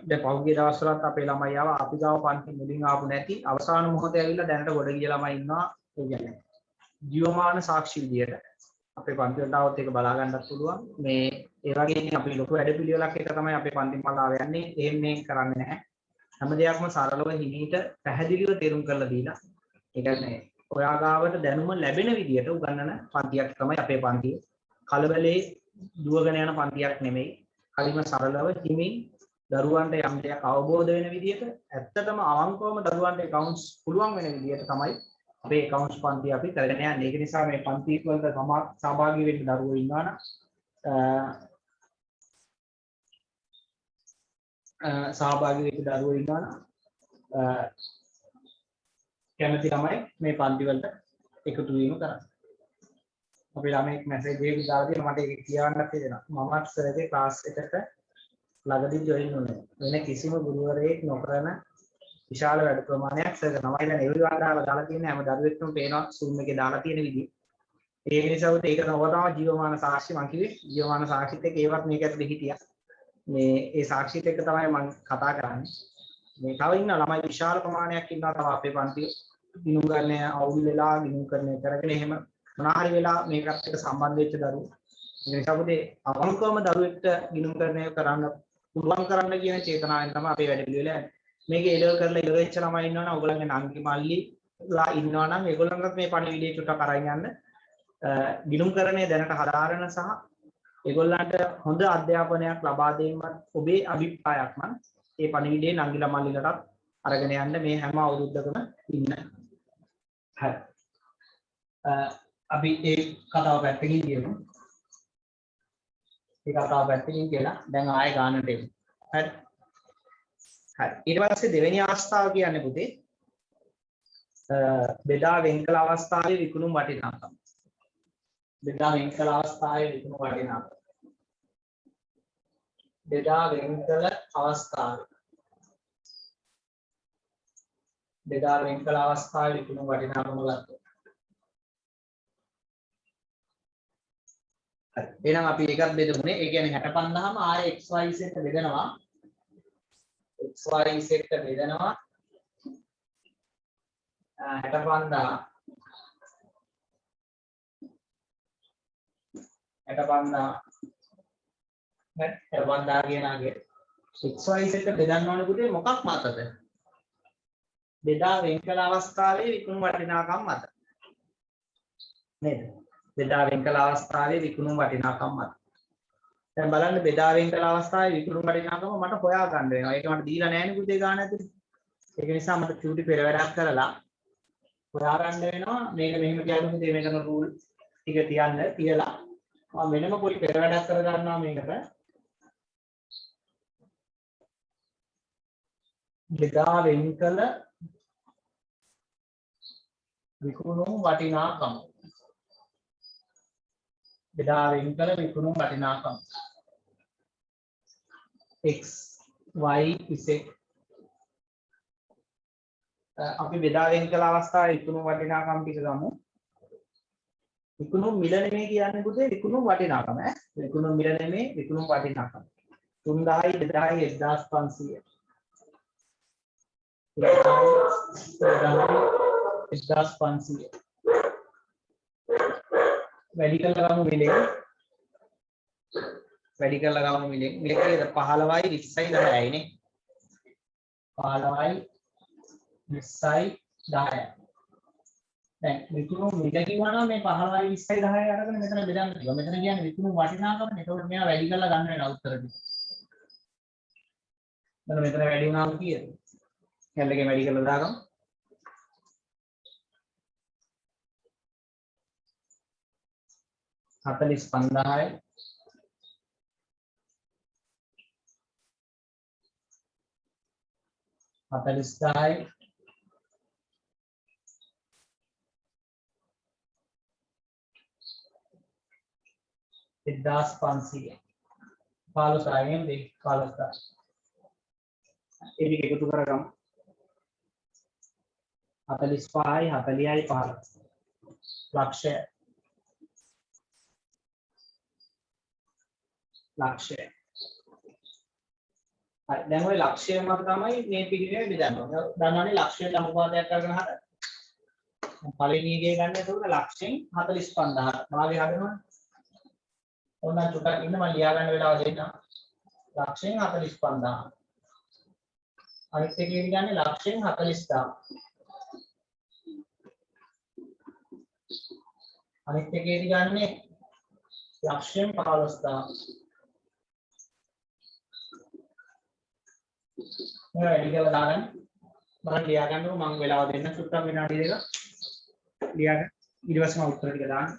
දැන් පහුගිය දවස්වලත් අපේ ළමයි ආවා අපි ගාව පන්ති මුලින් ආපු නැති අවසාන මොහොතේ ඇවිල්ලා දැනට ගොඩ ගිය ළමයි ඉන්නවා. ඒ කියන්නේ ජීවමාන සාක්ෂි විදියට අපේ පන්ති වලට આવත් ඒක බලා ගන්නත් පුළුවන්. මේ ඒ වගේ අපි ලොකු වැඩපිළිවෙලක් එක තමයි අපේ පන්ති මාලාව යන්නේ. එහෙම මේ කරන්නේ නැහැ. හැම දෙයක්ම සරලව හිමීට පැහැදිලිව තේරුම් කරලා දීලා ඒ කියන්නේ ඔයා ගාවට දැනුම ලැබෙන විදියට උගන්වන පන්තියක් තමයි අපේ පන්තිය. කලබලේ දුවගෙන යන පන්තියක් නෙමෙයි. හරිම සරලව හිමින් දරුවන්ට යම් දෙයක් අවබෝධ වෙන විදියට ඇත්තටම අවංකවම දරුවන්ට accounts පුළුවන් වෙන විදියට තමයි අපේ accounts පන්ති අපි කරගෙන යන්නේ. ඒක නිසා මේ පන්ති වලට සහභාගී වෙන්න දරුවෝ ඉන්නවා නම් සහභාගී වෙන්න දරුවෝ ඉන්නවා නම් කැමති තමයි මේ පන්ති වලට එකතු වීම කරන්න. අපි ළමෙක් මැසේජ් එකක් දාලා දෙනවා මට ඒක කියවන්නත් තියෙනවා. මමත් සර්ගේ ක්ලාස් එකට ළඟදී ජොයින් වුණා. වෙන කිසිම ගුරුවරයෙක් නොකරන විශාල වැඩ ප්‍රමාණයක් සර් කරනවා. දැන් එවිවාර දාලා තියෙන හැම දරුවෙක්ම පේනවා Zoom එකේ දාලා තියෙන විදිහ. ඒ නිසා උත් ඒක නවතාව ජීවමාන සාක්ෂි මං කිව්වේ. ජීවමාන සාක්ෂිත් එක්ක ඒවත් මේක ඇතුලේ හිටියා. මේ ඒ සාක්ෂිත් එක්ක තමයි මම කතා කරන්නේ. මේ තව ඉන්න ළමයි විශාල ප්‍රමාණයක් ඉන්නවා තව අපේ පන්තියේ ගිණුම් ගන්න අවුල් වෙලා ගිණුම් කරන්නේ කරගෙන එහෙම මොනාහරි වෙලා මේකත් එක්ක සම්බන්ධ වෙච්ච දරුවෝ. ඒ නිසා පුතේ අවංකවම දරුවෙක්ට ගිණුම් කරන්න පුළුවන් කරන්න කියන චේතනාවෙන් තමයි අපේ වැඩ පිළිවෙල යන්නේ. මේක ඒ ලෙවල් කරලා ඉවර වෙච්ච ළමයි ඉන්නවනම් ඔයගොල්ලන්ගේ නංගි මල්ලිලා ඉන්නවනම් ඒගොල්ලන්ටත් මේ පණිවිඩය චුට්ටක් අරන් යන්න. ගිණුම් කරන්නේ දැනට හදාරන සහ ඒගොල්ලන්ට හොඳ අධ්‍යාපනයක් ලබා දීමත් ඔබේ අභිප්‍රායක් නම් ඒ පණිවිඩය නංගිලා මල්ලිලටත් අරගෙන යන්න මේ හැම අවුරුද්දකම ඉන්න. හරි. අපි ඒ කතාව පැත්තකින් කියමු. ඒ කතාව පැත්තකින් කියලා දැන් ආයෙ ගන්නට එමු. හරි. හරි. ඊට පස්සේ දෙවෙනි අවස්ථාව කියන්නේ පුතේ බෙදා වෙන් කළ අවස්ථාවේ විකුණුම් වටිනාකම. බෙදා වෙන් කළ අවස්ථාවේ විකුණුම් වටිනාකම. බෙදා වෙන් කළ අවස්ථාවේ බෙදා වෙන් කළ අවස්ථාවේ විකුණු වටිනාකම ගත්තා. හරි. එහෙනම් අපි එකක් බෙදමුනේ. ඒ කියන්නේ 65000ම ආයේ xy set බෙදනවා. xy set බෙදනවා. 65000 කියනාගේ xy set බෙදන්න ඕන පුතේ මොකක් මතද? බෙදා වෙන් කළ අවස්ථාවේ විකුණු වටිනාකම් මත. නේද? බෙදා වෙන් කළ අවස්ථාවේ විකුණු වටිනාකම් මත. දැන් බලන්න බෙදා වෙන් කළ අවස්ථාවේ විකුණු වටිනාකම මට හොයා ගන්න වෙනවා. ඒක මට දීලා නැහැ නේ පුතේ ගාන ඇතුලේ. ඒක නිසා මට චූටි පෙරවැරක් කරලා හොයා ගන්න වෙනවා. මේක මෙහෙම කියන්න පුතේ මේකන රූල් ටික තියලා මම වෙනම පොඩි පෙරවැරක් කර ගන්නවා මේකට. බෙදා වෙන් කළ විකුණු වටිනාකම. බෙදා වෙන් කළ විකුණු වටිනාකම. x y z අපි බෙදා වෙන් කළ අවස්ථාවේ විකුණු වටිනාකම් ටික ගමු. විකුණු මිල නෙමෙයි කියන්නේ පුතේ විකුණු වටිනාකම ඈ. විකුණු මිල නෙමෙයි විකුණු වටිනාකම. 3000 2000 1500 1500 වැඩි කරලා ගමු මිලෙන්. වැඩි කරලා ගමු මිලෙන්. මිල කීයද 15යි 20යි 10යි නේ. 15යි 20යි 10යි. දැන් විකුණු මිල කිව්වනම් මේ 15යි 20යි 10යි අරගෙන මෙතන බෙදන්න තියෙනවා. මෙතන කියන්නේ විකුණු වටිනාකමනේ. ඒකෝට මෙයා වැඩි කරලා ගන්න වෙන උත්තර ටික. මෙතන වැඩි වුණාම කීයද? කැලලකේ වැඩි කරලා දාගමු. 45000යි 40000යි 1500 1500යි නේද 1500 ඒ ටික එකතු කරගමු 45යි 40යි 15 ලක්ෂය ලක්ෂය හරි දැන් ওই ලක්ෂය මත තමයි මේ පිළිවෙල බෙදන්නේ. දන්නවනේ ලක්ෂයට අනුපාතයක් කරගෙන හදන්න. පළවෙනි එකේ ගන්න එතකොට ලක්ෂයෙන් 45000 මාගේ හදනවනේ. ඕන චුට්ටක් ඉන්න මම ලියා ගන්න වෙලාව දෙන්න. ලක්ෂයෙන් 45000. අනිත් එකේ ගන්නේ ලක්ෂයෙන් 40000. අනිත් එකේ ගන්නේ ලක්ෂයෙන් 15000. මේ වැඩි කරලා දාගන්න. මම ලියා ගන්නකො මම වෙලාව දෙන්න සුට්ටක් විනාඩි දෙක. ලියා ගන්න. ඊට පස්සේ මම උත්තර ටික දාන්න.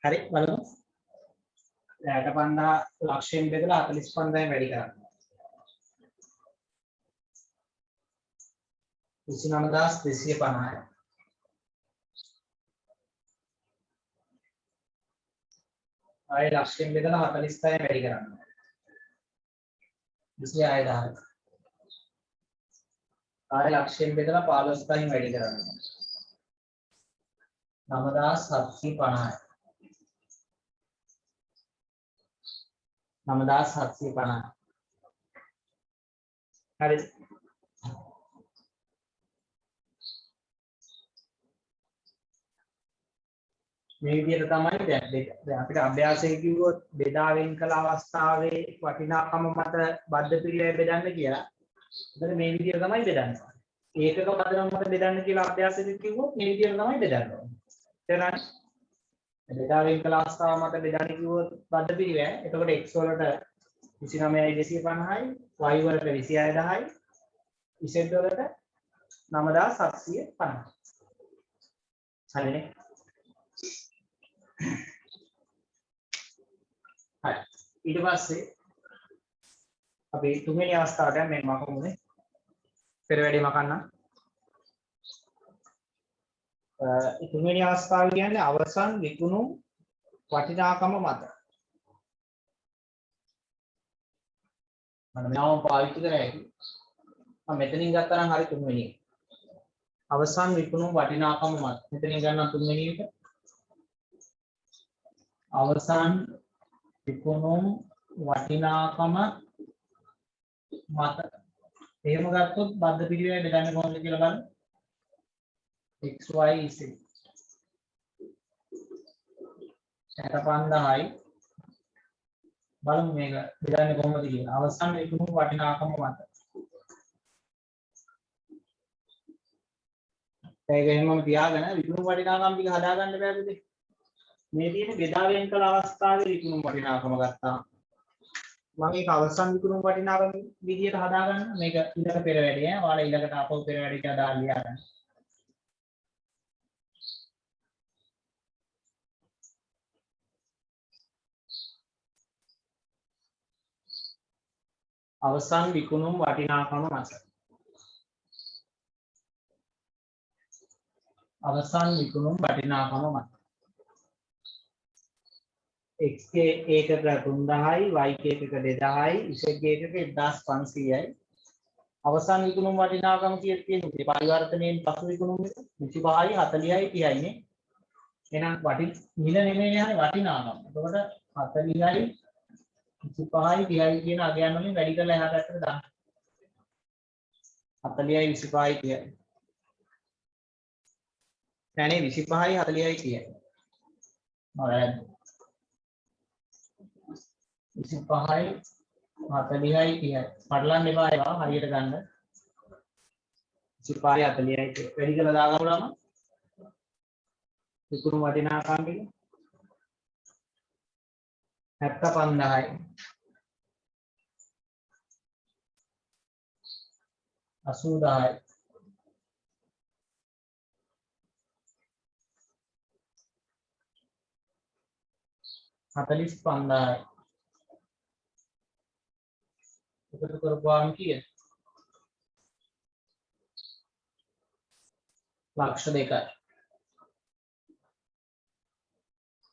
හරි බලමු. 65000 ලක්ෂයෙන් බෙදලා 45000ෙන් වැඩි කරන්න. 29250යි. ආයේ ලක්ෂයෙන් බෙදලා 40000ෙන් වැඩි කරන්න. 26000. කාර්ය ලක්ෂයෙන් බෙදලා 15න් වැඩි කරනවා. 9750යි. 9750. හරි. මේ විදිහට තමයි දැන් අපිට අභ්‍යාසයේ කිව්වොත් බෙදා වෙන් කළ අවස්ථාවේ වටිනාකම මත බද්ධ පිළිවෙල බෙදන්න කියලා. එතන මේ විදිහට තමයි බෙදන්නේ. ඒකක පදනම මත බෙදන්න කියලා අභ්‍යාසයේ කිව්වොත් මේ විදිහට තමයි බෙදන්න ඕනේ. තේරුණාද? බෙදා වෙන් කළ අවස්ථාව මත බෙදන්න කිව්වොත් බද්ධ පිළිවෙල. එතකොට x වලට 29250යි, y වලට 26000යි, z වලට 9750යි. හරිනේ? හරි. ඊට පස්සේ අපි තුන්වෙනි අවස්ථාවට මේ මකමුනේ පෙර වැඩි මකන්න. තුන්වෙනි අවස්ථාව කියන්නේ අවසන් විකුණු වටිනාකම මත. මම නවම පාවිච්චි කරා. මම මෙතනින් ගත්තා නම් හරි තුන්වෙනි එක. අවසන් විකුණු වටිනාකම මත. මෙතනින් ගන්න තුන්වෙනි එක. අවසන් විකුණු වටිනාකම මත. එහෙම ගත්තොත් බද්ධ පිළිවෙල බෙදන්නේ කොහොමද කියලා බලන්න. x y z 65000යි. බලමු මේක බෙදන්නේ කොහොමද කියලා. අවසන් විකුණු වටිනාකම මත. ඒක එහෙමම තියාගෙන විකුණු වටිනාකම් ටික හදාගන්න බෑ පුතේ. මේ තියෙන බෙදා වෙන් කළ අවස්ථාවේ විකුණු වටිනාකම ගත්තා. මම ඒක අවසන් විකුණු වටිනාකම විදියට හදාගන්න. මේක ඊළඟ පෙර වැඩි ඈ. ඔයාලා ඊළඟට ආපහු පෙර වැඩි කියලා දාලා ලියා ගන්න. අවසන් විකුණු වටිනාකම මත. අවසන් විකුණු වටිනාකම මත. x ගේ ඒකක 3000යි, y ගේ ඒකක 2000යි, z ගේ ඒකක 1500යි. අවසන් විකුණු වටිනාකම තියෙන්නේ පරිවර්තනයෙන් පසු විකුණුම 25යි, 40යි, 30යි නේ. එහෙනම් මිල නෙමෙයි යන්නේ වටිනාකම. එතකොට 40යි, 25යි, 30යි කියන අගයන් වලින් වැඩි කරලා එහා පැත්තට දාන්න. 40යි, 25යි, 30යි. නැනේ 25යි, 40යි, 30යි. හරිද? 25යි 40යි 30යි. පටලන්න එපා ඒවා හරියට ගන්න. 25යි 40යි වැඩි කරලා දාගමුනම විකුණු වටිනාකම් ටික 75000යි. 80000යි. 45000යි. එකතු කරපුවාම කීයද? ලක්ෂ 2යි.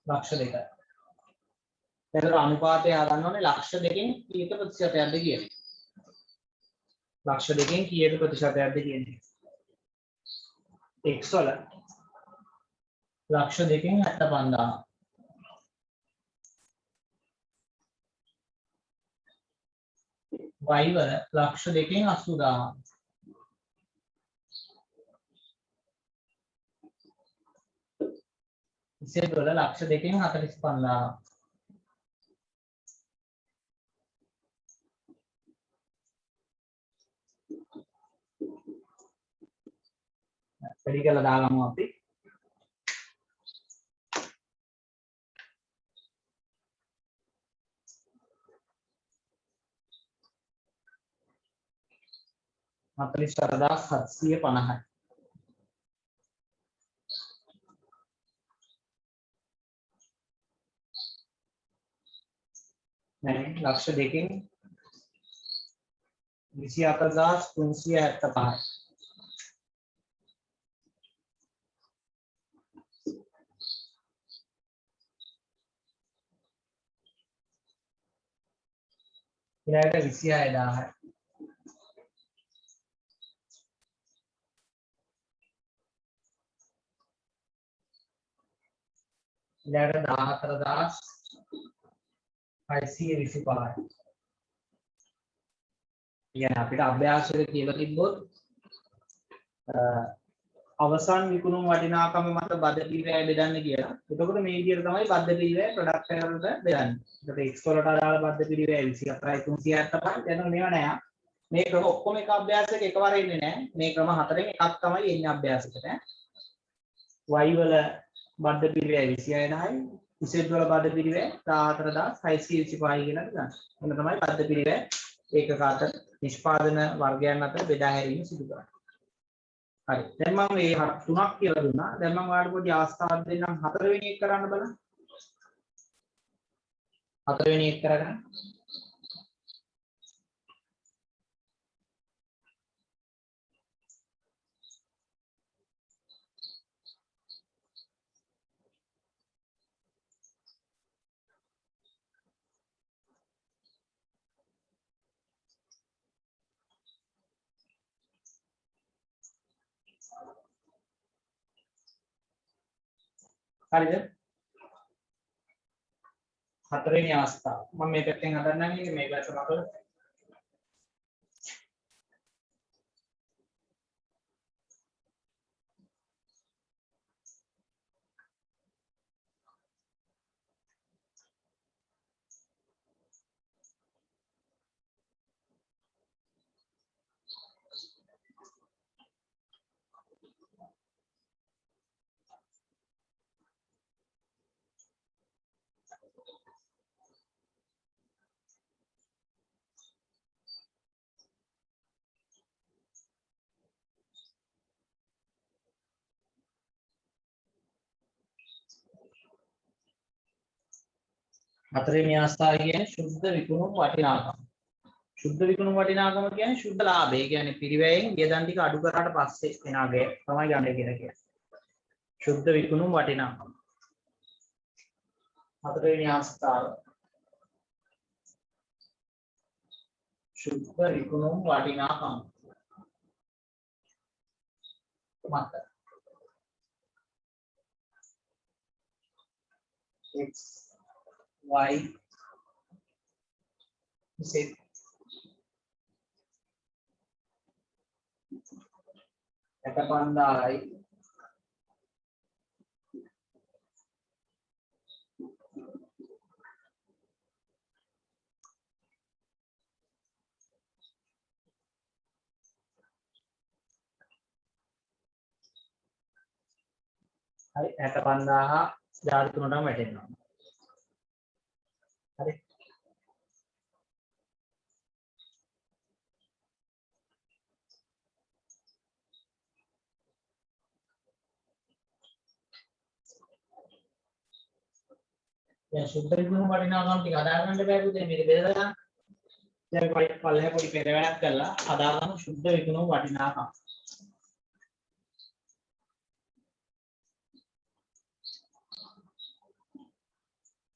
ලක්ෂ 2යි. එතකොට අනුපාතය හදන්න ඕනේ ලක්ෂ 2කින් කීයක ප්‍රතිශතයක්ද කියන්නේ. ලක්ෂ 2කින් කීයක ප්‍රතිශතයක්ද කියන්නේ. x වල ලක්ෂ 2කින් 75000. y වල ලක්ෂ 2කින් 80000. z වල ලක්ෂ 2කින් 45000. වැඩි කරලා දාගමු අපි. හතලිස් 4750යි. නෑ ලක්ෂ 2කින් 24375යි. ඊළඟට 26000යි. ඊළඟට 14625. කියන්නේ අපිට අභ්‍යාසවල කියලා තිබ්බොත් අවසන් විකුණුම් වටිනාකම මත බද්ධ පිරිවැය බෙදන්න කියලා. එතකොට මේ විදිහට තමයි බද්ධ පිරිවැය ප්‍රොඩක්ට් එකකට බෙදන්නේ. ඒකට X වලට අදාළ බද්ධ පිරිවැය 24375. දැන් මේවා නෑ. මේ ක්‍රම ඔක්කොම එක අභ්‍යාසයක එකවර එන්නේ නෑ. මේ ක්‍රම හතරෙන් එකක් තමයි එන්නේ අභ්‍යාසයකට. Y වල බද්ධ පිරිවැය 26යි. Z වල බද්ධ පිරිවැය 14625 කියලා ගන්න. එන්න තමයි බද්ධ පිරිවැය ඒකක අතර නිෂ්පාදන වර්ගයන් අතර බෙදා හැරීම සිදු කරන්නේ. හරි. දැන් මම මේ තුනක් කියලා දුන්නා. දැන් මම ඔයාලට පොඩි අවස්ථාවක් දෙන්නම් හතරවෙනි එක කරන්න බලන්න. හතරවෙනි එක කරගන්න. හරිද? හතරවෙනි අවස්ථාව. මම මේ පැත්තෙන් හදන්නම් මේක මේ පැත්ත මතල. හතරවෙනි අවස්ථාව කියන්නේ සුද්ධ විකුණුම් වටිනාකම. සුද්ධ විකුණුම් වටිනාකම කියන්නේ සුද්ධ ලාභය. ඒ කියන්නේ පිරිවැයෙන් වියදම් ටික අඩු කරාට පස්සේ එන අගය තමයි ගන්න කියලා කියන්නේ. සුද්ධ විකුණුම් වටිනාකම. හතරවෙනි අවස්ථාව. සුද්ධ විකුණුම් වටිනාකම. මත X Y Z එකපන්දායි හරි 65000 ජාති තුනටම වැටෙනවා. හරි. දැන් සුද්ධ විකුණුම් වටිනාකම් ටික හදාගන්න බෑ පුතේ මේක බෙදලා ගන්න. දැන් පල්ලෙහා පොඩි පෙරවැණක් කරලා හදාගන්න සුද්ධ විකුණුම් වටිනාකම්.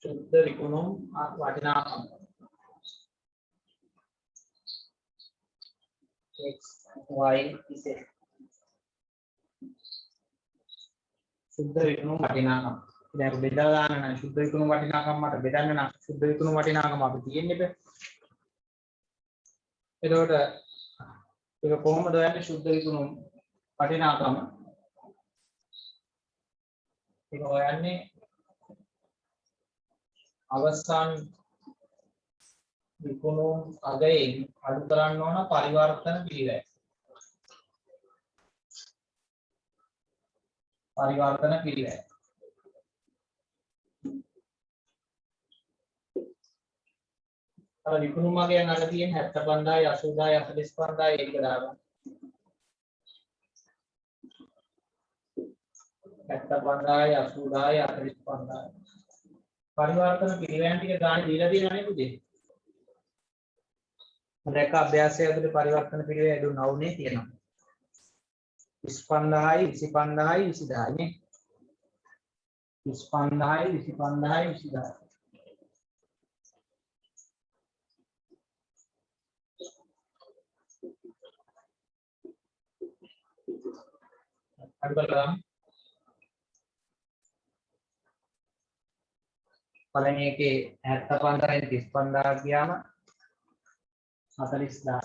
සුද්ධ විකුණුම් වටිනාකම්. X Y Z සුද්ධ විකුණුම් වටිනාකම්. දැන් බෙදලා ගන්න නම් සුද්ධ විකුණුම් වටිනාකම් මත බෙදන්න නම් සුද්ධ විකුණුම් වටිනාකම අපි තියෙන්නේ බෑ. එතකොට ඒක කොහොමද හොයන්නේ සුද්ධ විකුණුම් වටිනාකම? ඒක හොයන්නේ අවසන් විකුණුම් අගයෙන් අඩු කරන්න ඕන පරිවර්තන පිරිවැය. පරිවර්තන පිරිවැය. අර විකුණුම් අගයන් අර තියෙන 75000 80000 45000 ඒක දාගන්න. 75000 80000 45000 පරිවර්තන පිරිවැයන් ටික ගන්න දීලා තියෙනවනේ පුතේ. දැක්ක අභ්‍යාසය ඇතුලේ පරිවර්තන පිරිවැය දුන්නා වුනේ තියෙනවා. 25000යි 25000යි 20000යි නේ. 25000යි 25000යි 20000යි. අඩු කරලා පළවෙනි එකේ 75000න් 35000 ගියාම 40000.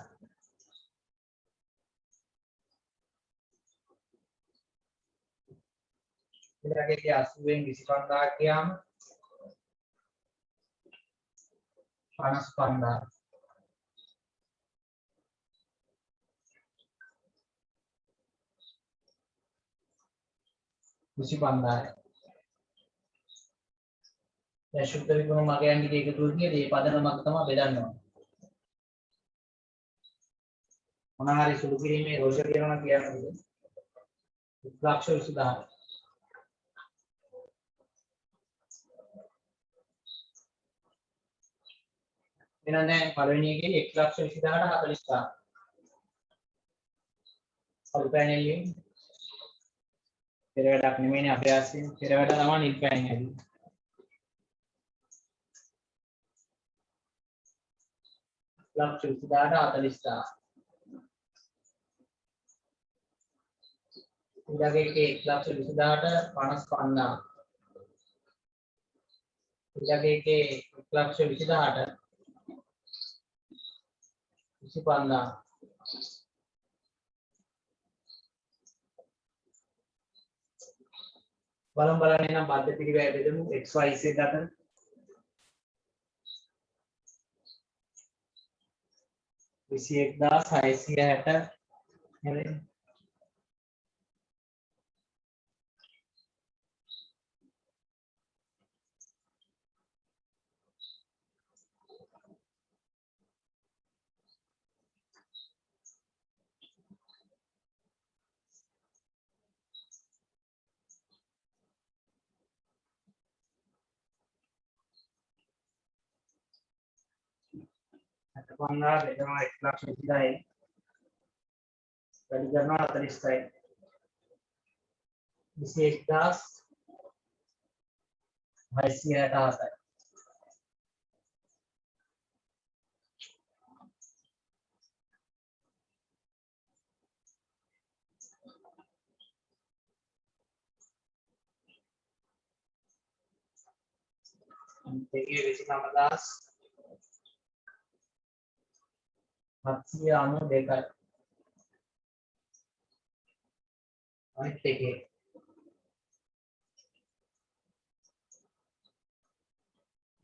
ඊළඟ එකේ 80න් 25000 ගියාම 55000. දැන් ශුද්ධ විකුණුම මගයන් ටික එකතු වෙන්නේ මේ පදනමක් තමයි බෙදන්න ඕනේ. මොන හරි සුළු කිරීමේ දෝෂ කියනවා කියන්නේ 1,20,000. එහෙනම් දැන් පළවෙනි එකේ 1,20,000ට 40,000. සල්ප පැනලින් පෙර වැඩක් නෙමෙයිනේ අපේ ආසින් පෙර වැඩ තමයි නිල් පෑනින් හැදුවේ. ලක්ෂ 20,000ට 40,000. ඊළඟ එකේ 1,20,000ට 55,000. ඊළඟ එකේ 1,20,000ට 25,000. බලන්න නම් බද්ධ පිළිවෙල බෙදමු XYZ අතර. විසිඑක්දාස් 660 හැරෙන්නේ. පන්නා බෙදනවා 1,20,000යි. වැඩි කරනවා 40,000යි. 21,667යි. අන්තිමේ 29,792යි. අනිත් එකේ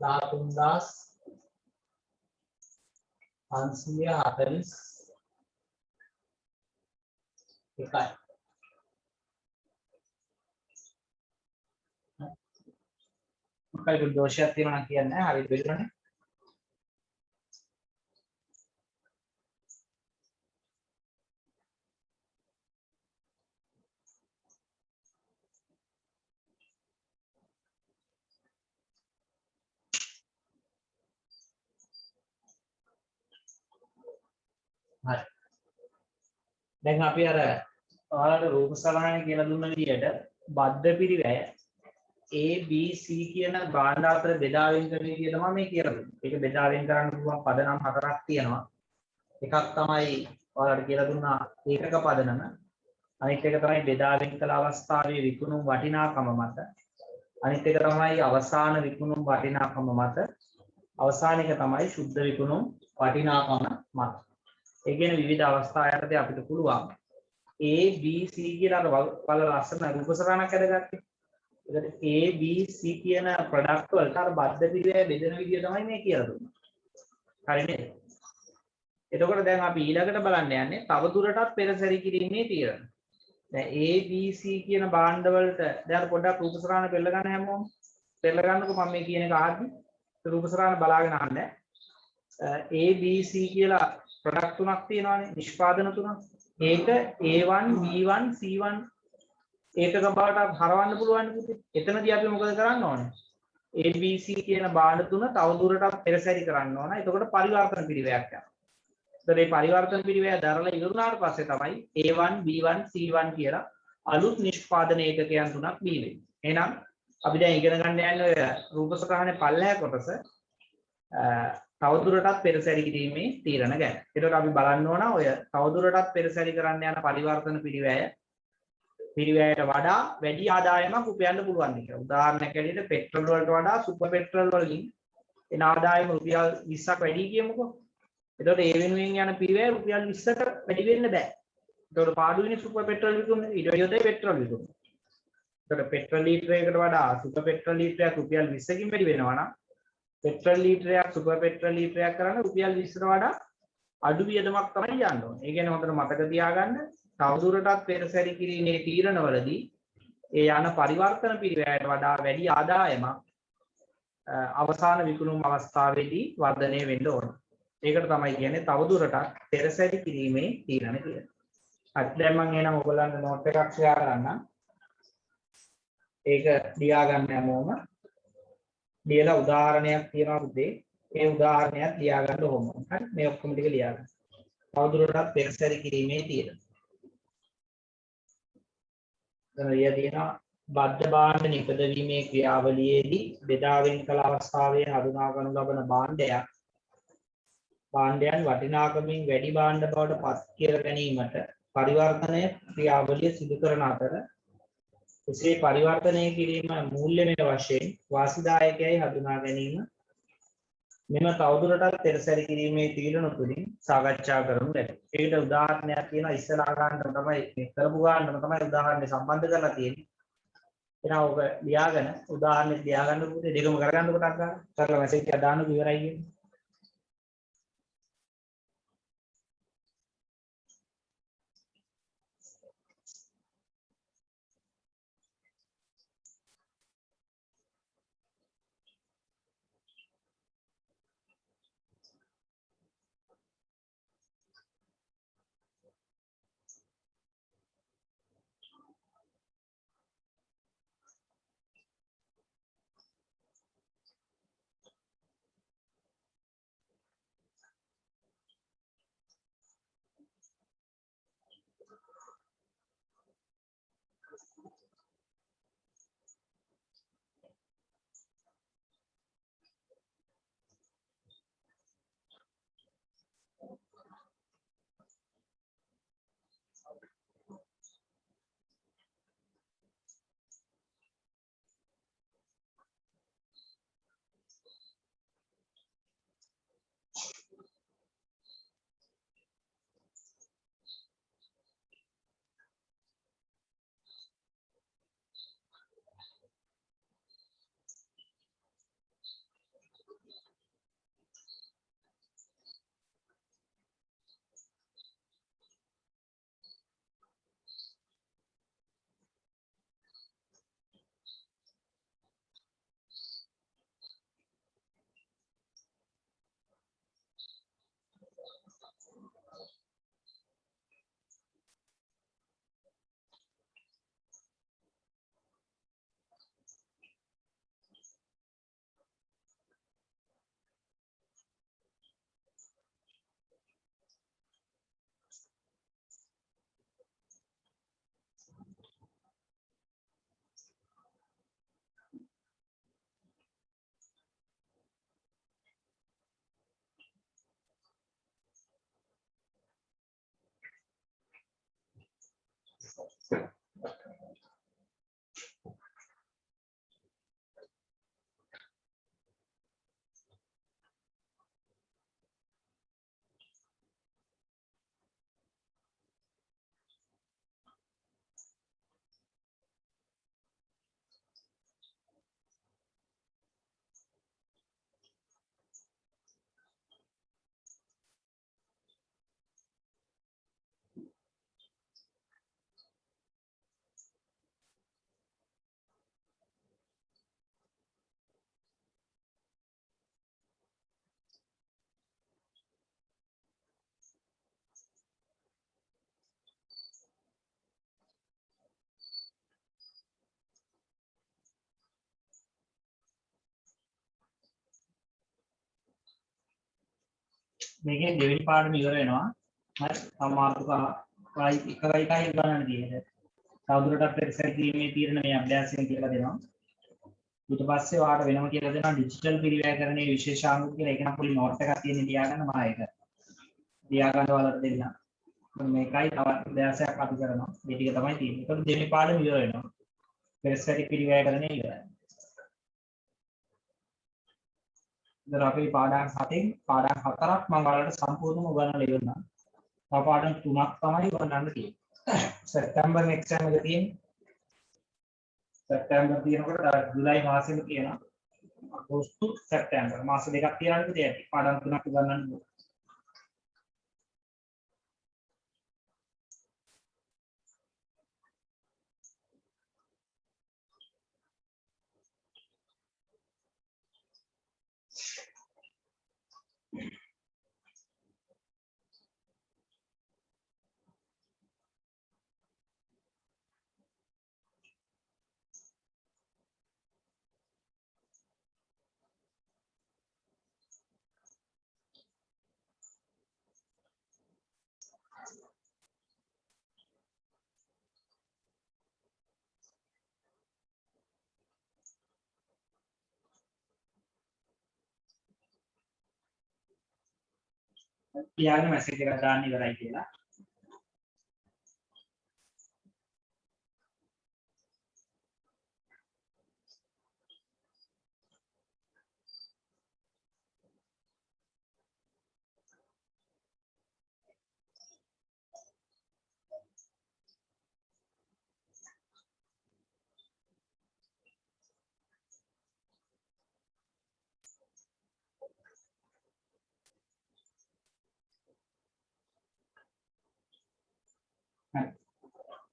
13,541යි. මොකද දෝෂයක් තියෙනවා නම් කියන්නේ නැහැ. හරියට බෙදුණානේ. හරි. දැන් අපි අර ඔයාලට රූප සලහනේ කියලා දුන්න විදිහට බද්ධ පිරිවැය A B C කියන භාණ්ඩ අතර බෙදා වෙන් කරන විදිය තමයි මේ කියලා දුන්නේ. ඒක බෙදා වෙන් කරන්න පුළුවන් පදනම් හතරක් තියෙනවා. එකක් තමයි ඔයාලට කියලා දුන්නා ඒකක පදනම. අනිත් එක තමයි බෙදා වෙන් කළ අවස්ථාවේ විකුණුම් වටිනාකම මත. අනිත් එක තමයි අවසාන විකුණුම් වටිනාකම මත. අවසාන එක තමයි සුද්ධ විකුණුම් වටිනාකම මත. ඒ කියන්නේ විවිධ අවස්ථා යටතේ අපිට පුළුවන් A B C කියලා වල ලස්සන රූප සටහනක් ඇදගත්තේ. ඒකට A B C කියන ප්‍රොඩක්ට් වලට අර බද්ධ පිළිවෙල බෙදෙන විදිය තමයි මේ කියලා දුන්නේ. හරි නේද? එතකොට දැන් අපි ඊළඟට බලන්න යන්නේ තව දුරටත් පෙරසැරි කිරීමේ තීරණ. දැන් A B C කියන භාණ්ඩ වලට දැන් පොඩ්ඩක් රූප සටහන පෙළ ගන්න හැමෝම. පෙළ ගන්නකො මම මේ කියන එක ආද්දි රූප සටහන බලාගෙන අහන්න. A B C කියලා ප්‍රොඩක්ට් තුනක් තියෙනවානේ නිෂ්පාදන තුනක්. ඒක A1 B1 C1 ඒකක බවට හරවන්න පුළුවන් පුතේ. එතනදී අපි මොකද කරන්න ඕනේ? ABC කියන භාණ්ඩ තුන තවදුරටත් පෙරසැරි කරන්න ඕන. එතකොට පරිවර්තන පිරිවැයක් යනවා. එතකොට මේ පරිවර්තන පිරිවැය දරලා ඉවරුනාට පස්සේ තමයි A1 B1 C1 කියලා අලුත් නිෂ්පාදන ඒකකයන් තුනක් බිහි වෙන්නේ. එහෙනම් අපි දැන් ඉගෙන ගන්න යන්නේ ඔය රූප සටහනේ පල්ලෙහා කොටස තවදුරටත් පෙරසැරි කිරීමේ තීරණ ගැන. ඒකට අපි බලන්න ඕන ඔය තවදුරටත් පෙරසැරි කරන්න යන පරිවර්තන පිරිවැය පිරිවැයට වඩා වැඩි ආදායමක් උපයන්න පුළුවන් කියලා. උදාහරණයක් ඇරෙන්න පෙට්‍රල් වලට වඩා සුපර් පෙට්‍රල් වලින් එන ආදායම රුපියල් 20ක් වැඩි කියමුකෝ. එතකොට ඒ වෙනුවෙන් යන පිරිවැය රුපියල් 20කට වැඩි වෙන්න බෑ. එතකොට පාඩු වෙන්නේ සුපර් පෙට්‍රල් විකුණන ඊට වඩා පෙට්‍රල් විකුණන. එතකොට පෙට්‍රල් ලීටරයකට වඩා සුපර් පෙට්‍රල් ලීටරයක් රුපියල් 20කින් වැඩි වෙනවා නම් පෙට්‍රල් ලීටරයක් සුපර් පෙට්‍රල් ලීටරයක් කරන්න රුපියල් 20ට වඩා අඩු වියදමක් තමයි යන්න ඕනේ. ඒ කියන්නේ හොඳට මතක තියාගන්න තවදුරටත් පෙරසැරි කිරීමේ තීරණවලදී ඒ යන පරිවර්තන පිරිවැයට වඩා වැඩි ආදායමක් අවසාන විකුණුම් අවස්ථාවේදී වර්ධනය වෙන්න ඕන. ඒකට තමයි කියන්නේ තවදුරටත් පෙරසැරි කිරීමේ තීරණ කියලා. හරි දැන් මම එහෙනම් ඔයගොල්ලන්ට නෝට් එකක් ෂෙයා කරන්නම්. ඒක ලියා ගන්න හැමෝම. ලියලා උදාහරණයක් තියනවා පුතේ. ඒ උදාහරණයක් ලියා ගන්න ඕන. හරි මේ ඔක්කොම ටික ලියා ගන්න. තවදුරටත් පෙරසැරි කිරීමේ තීරණ. යදිනා බද්ධ භාණ්ඩ නිපදවීමේ ක්‍රියාවලියේදී බෙදාවෙන් කළ අවස්ථාවේ හඳුනා ගනු ලබන භාණ්ඩයන් වටිනාකමින් වැඩි භාණ්ඩ බවට පත් කර ගැනීමට පරිවර්තනය ක්‍රියාවලිය සිදු කරන අතර එසේ පරිවර්තනය කිරීම මූල්‍යමය වශයෙන් වාසිදායකයි හඳුනා ගැනීම මෙම තවදුරටත් පෙරසැරි කිරීමේ තීරණ තුලින් සාකච්ඡා කරමු. ඒකට උදාහරණයක් තියෙනවා ඉස්සලා ගන්න තමයි මේ කරපු ගන්නම තමයි උදාහරණය සම්බන්ධ කරලා තියෙන්නේ. එහෙනම් ඔබ ලියාගෙන උදාහරණෙ ලියාගන්න පුතේ දෙකම කරගන්න කොටක් ගන්න. කරලා මැසේජ් එක දාන්න ඉවරයි කියන්නේ. මේකේ දෙවෙනි පාඩම ඉවර වෙනවා. හරි. තව මාතෘකාවයි එකයි ගණන් තියෙන්නේ. තවදුරටත් පෙරසැරි කිරීමේ තීරණ මේ අභ්‍යාසයෙන් කියලා දෙනවා. ඊට පස්සේ ඔයාලට වෙනම කියලා දෙනවා ඩිජිටල් පිරිවැයකරණයේ විශේෂාංග කියලා. ඒක නම් පොඩි නෝට් එකක් තියෙන ලියාගන්න මම ඒක. ලියාගන්න ඔයාලට දෙන්න. මේකයි තව අභ්‍යාසයක් අපි කරනවා. මේ ටික තමයි තියෙන්නේ. ඒකට දෙවෙනි පාඩම ඉවර වෙනවා. පෙරසරි පිළිවෙල කරන්නේ ඉවරයි. ඉතින් අපි පාඩම් 7න් පාඩම් 4ක් මම ඔයාලට සම්පූර්ණයෙන්ම උගන්වලා ඉවරනා. තව පාඩම් 3ක් තමයි උගන්වන්න තියෙන්නේ. සැප්තැම්බර් එක්සෑම් එක තියෙන්නේ. සැප්තැම්බර් තියෙනකොට ජුලයි මාසෙම තියෙනවා. අගෝස්තු සැප්තැම්බර් මාස දෙකක් තියනකොට තියෙන්නේ. පාඩම් 3ක් උගන්වන්න ඕනේ. කියාගෙන මැසේජ් එකක් දාන්න ඉවරයි කියලා. හරි.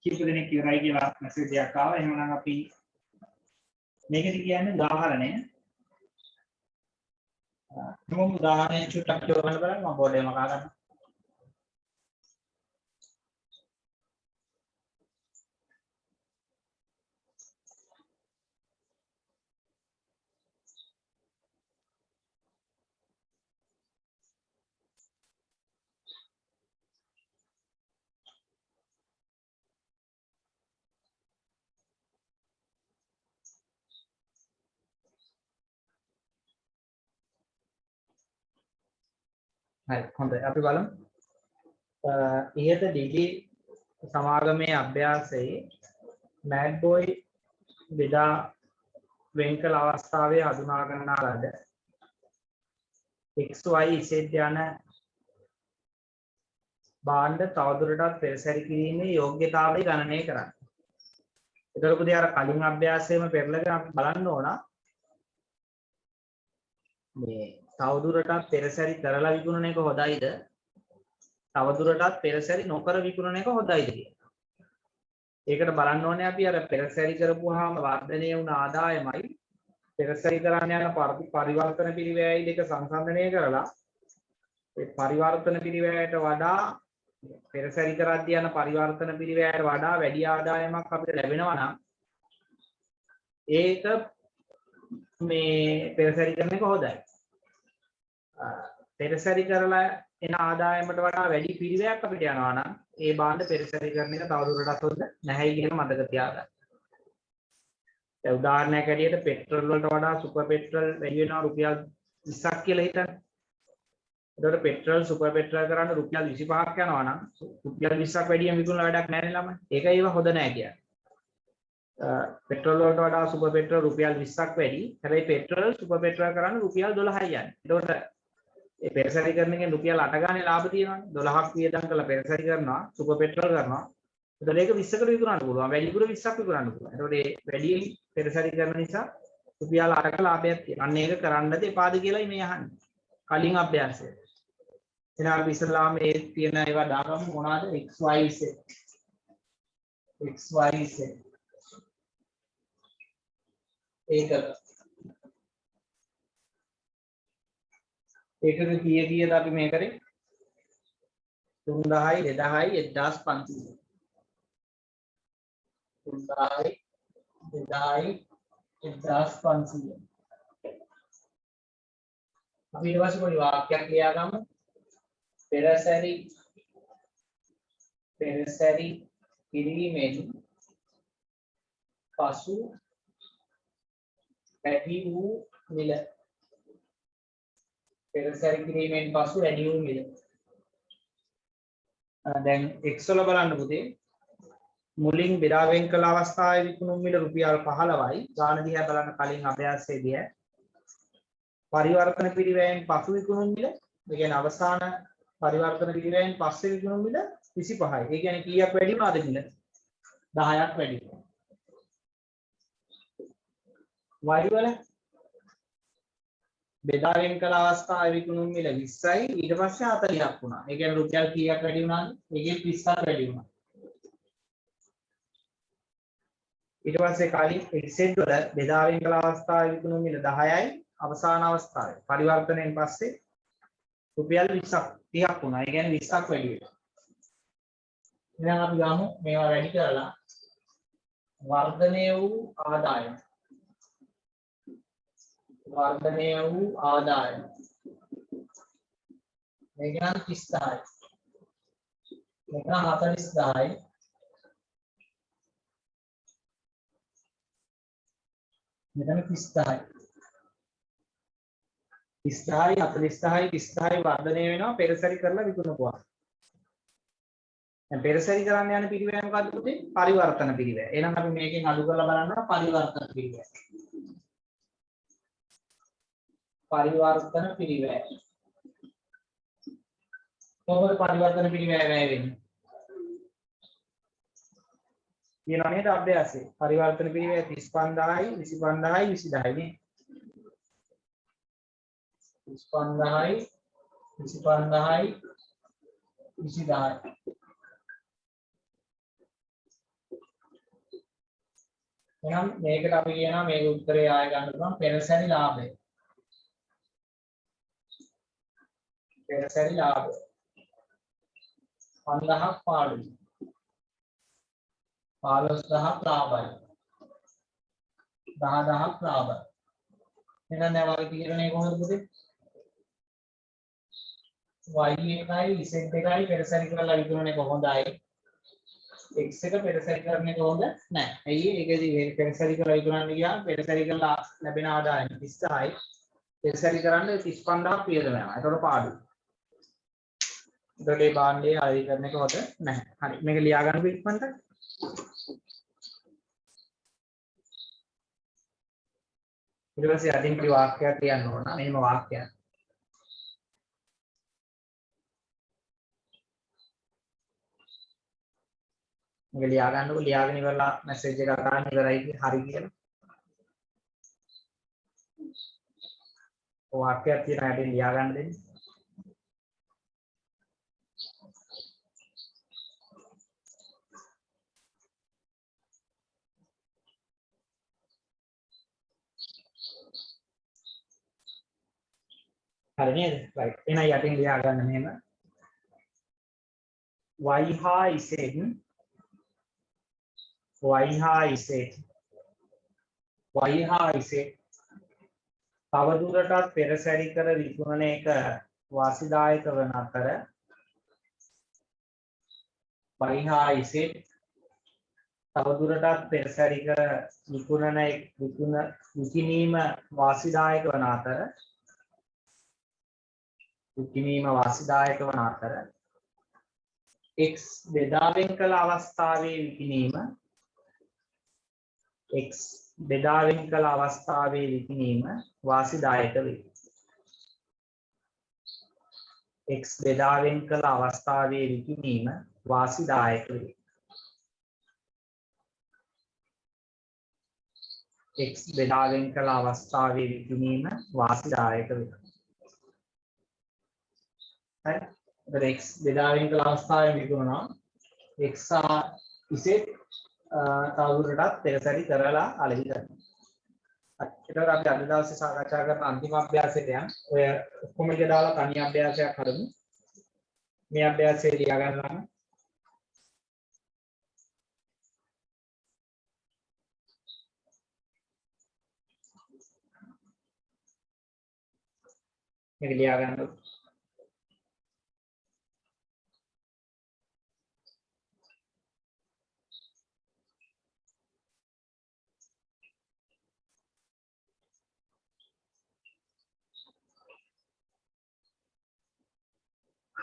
කීප දෙනෙක් ඉවරයි කියලා මැසේජ් එකක් ආවා. එහෙනම් අපි මේකද කියන්නේ උදාහරණය. මම උදාහරණයක් චුට්ටක් කියවන්න බලන්න මම බෝඩ් එක මකා ගන්නවා. හරි හොඳයි අපි බලමු. ඉහත ඩිගි සමාගමේ අභ්‍යාසයේ මැඩ් බොයි බෙදා වෙන් කළ අවස්ථාවේ හඳුනා ගන්නා ලද XY Z යන භාණ්ඩ තවදුරටත් පෙරසැරි කිරීමේ යෝග්‍යතාවය ගණනය කරන්න. ඒතර පුතේ අර කලින් අභ්‍යාසයේම පෙරලගෙන අපි බලන්න ඕන මේ තවදුරටත් පෙරසැරි කරලා විකුණන එක හොඳයිද? තවදුරටත් පෙරසැරි නොකර විකුණන එක හොඳයිද කියලා. ඒකට බලන්න ඕනේ අපි අර පෙරසැරි කරපුවාම වර්ධනය වුණ ආදායමයි පෙරසැරි කරන්න යන පරිවර්තන පිරිවැයයි දෙක සංසන්දනය කරලා ඒ පරිවර්තන පිරිවැයට වඩා පෙරසැරි කරද්දී යන පරිවර්තන පිරිවැයට වඩා වැඩි ආදායමක් අපිට ලැබෙනවා නම් ඒක මේ පෙරසැරි කරන එක හොඳයි. පෙරසැරි කරලා එන ආදායමට වඩා වැඩි පිරිවැයක් අපිට යනවා නම් ඒ බාණ්ඩ පෙරසැරි කරන එක තවදුරටත් හොඳ නැහැ කියන මතක තියාගන්න. දැන් උදාහරණයක් ඇටියට පෙට්‍රල් වලට වඩා සුපර් පෙට්‍රල් වැඩි වෙනවා රුපියල් 20ක් කියලා හිතන්න. එතකොට පෙට්‍රල් සුපර් පෙට්‍රල් කරන්න රුපියල් 25ක් යනවා නම් රුපියල් 20ක් වැඩියෙන් විකුණලා වැඩක් නැහැ නේ ළමයි. ඒක ඒව හොඳ නැහැ කියන්නේ. පෙට්‍රල් වලට වඩා සුපර් පෙට්‍රල් රුපියල් 20ක් වැඩි. හැබැයි පෙට්‍රල් සුපර් පෙට්‍රල් කරන්න රුපියල් 12යි යන්නේ. එතකොට ඒ පෙරසැරි කරන එකෙන් රුපියල් 8 ගානේ ලාභ තියෙනවානේ. 12ක් වියදම් කරලා පෙරසැරි කරනවා සුපර් පෙට්‍රල් කරනවා. එතකොට ඒක 20කට විකුණන්න පුළුවන්. වැඩිපුර 20ක් විකුණන්න පුළුවන්. එතකොට ඒ වැඩියෙන් පෙරසැරි කරන නිසා රුපියල් 8ක ලාභයක් තියෙනවා. අන්න ඒක කරන්නද එපාද කියලායි මේ අහන්නේ. කලින් අභ්‍යාසය. එහෙනම් අපි ඉස්සෙල්ලාම මේ තියෙන ඒවා දාගමු මොනවාද? XYZ. XYZ. ඒකක කීයද අපි මේ කරේ 3000යි 2000යි 1500 3000යි 2000යි 1500 අපි ඊට පස්සේ පොඩි වාක්‍යයක් ලියා ගමු පෙරසැරි කිරීමෙන් පසු වැඩි වූ මිල පෙරසැරි කිරීමෙන් පසු වැඩි වූ මිල දැන් x වල බලන්න පුතේ මුලින් බෙදා වෙන් කළ අවස්ථාවේ විකුණුම් මිල රුපියල් 15යි. ගාන දිහා බලන්න කලින් අභ්‍යාසයේදී පරිවර්තන පිරිවැයෙන් පසු විකුණුම් මිල, ඒ කියන්නේ අවසාන පරිවර්තන පිරිවැයෙන් පස්සේ විකුණුම් මිල 25යි. ඒ කියන්නේ කීයක් වැඩි වුණාද මිල? 10ක් වැඩි වුණා. y වල බෙදා වෙන් කළ අවස්ථාවේ විකුණුම් මිල 20යි, ඊට පස්සේ 40ක් වුණා. ඒ කියන්නේ රුපියල් කීයක් වැඩි වුණාද? ඒකේ 30ක් වැඩි වුණා. ඊට පස්සේ කලින් එක්සෙට් වල බෙදා වෙන් කළ අවස්ථාවේ විකුණුම් මිල 10යි, අවසාන අවස්ථාවේ පරිවර්තනයෙන් පස්සේ රුපියල් 20ක් 30ක් වුණා. ඒ කියන්නේ 20ක් වැඩි වෙනවා. එහෙනම් අපි ගමු මේවා වැඩි කරලා වර්ධනය වූ ආදායම. වර්ධනය වූ ආදායම. මේක නම් 30000යි. මේක නම් 40000යි. මෙතන 30000යි. 30000යි 40000යි 30000යි වර්ධනය වෙනවා පෙරසරි කරලා විකුණපුවා. දැන් පෙරසරි කරන්න යන පිරිවැය මොකද්ද පුතේ? පරිවර්තන පිරිවැය. එහෙනම් අපි මේකෙන් අඩු කරලා බලන්න පරිවර්තන පිරිවැය. පරිවර්තන පිරිවැය. කොහොමද පරිවර්තන පිරිවැය වැය වෙන්නේ? කියනවා නේද අභ්‍යාසයේ. පරිවර්තන පිරිවැය 35000යි 25000යි 20000යි නේ. 35000යි 25000යි 20000යි. එහෙනම් මේකට අපි කියනවා මේක උත්තරේ ආය ගන්න පුළුවන් පෙරසැරි ලාභය. පෙරසැරි ලාභය 5000ක් පාඩුයි. 15000ක් ලාභයි. 10000ක් ලාභයි. එහෙනම් දැන් වගේ තීරණය කොහොමද පුතේ? y එකයි z එකයි පෙරසැරි කරලා විකුණන්නේ කොහොමදයි? x එක පෙරසැරි කරන්නේ කොහොමද? නැහැ. ඇයි ඒකදී පෙරසැරි කරලා විකුණන්න ගියාම පෙරසැරි කරලා ලැබෙන ආදායම 30යි. පෙරසැරි කරන්නේ 35000ක් වියදම යනවා. ඒතකොට පාඩු. ඒතකොට මේ භාණ්ඩයේ ආයෙ කරන එක හොඳ නැහැ. හරි. මේක ලියා ගන්න පිටපන්ට. ඊට පස්සේ අදින් පරි වාක්‍යයක් ලියන්න ඕන. මෙහෙම වාක්‍යයක්. මේක ලියා ගන්නකො ලියාගෙන ඉවරලා මැසේජ් එකක් දාන්න ඉවරයි හරි කියලා. ඔය වාක්‍යයක් තියෙන හැටි ලියා ගන්න දෙන්න. හරි නේද? right. එහෙනම් යටින් ලියා ගන්න මෙහෙම. y හා z තවදුරටත් පෙරසැරි කර විකුණන එක වාසිදායක වන අතර y හා z තවදුරටත් පෙරසැරි කර විකිණීම වාසිදායක වන අතර x බෙදා වෙන් කළ අවස්ථාවේ විකිණීම වාසිදායක වේ. x බෙදා වෙන් කළ අවස්ථාවේ විකිණීම වාසිදායක වේ. x බෙදා වෙන් කළ අවස්ථාවේ විකිණීම වාසිදායක වේ. හරි. x බෙදා වෙන් කළ අවස්ථාවේ විකුණනවා x සහ z තවදුරටත් පෙරසැරි කරලා අලෙවි කරනවා. ඒතකොට අපි අද දවසේ සාකච්ඡා කරන අන්තිම අභ්‍යාසයට යන් ඔය ඔක්කොම එක දාලා තනි අභ්‍යාසයක් කරමු. මේ අභ්‍යාසය ලියා ගන්නවා. මේක ලියා ගන්න.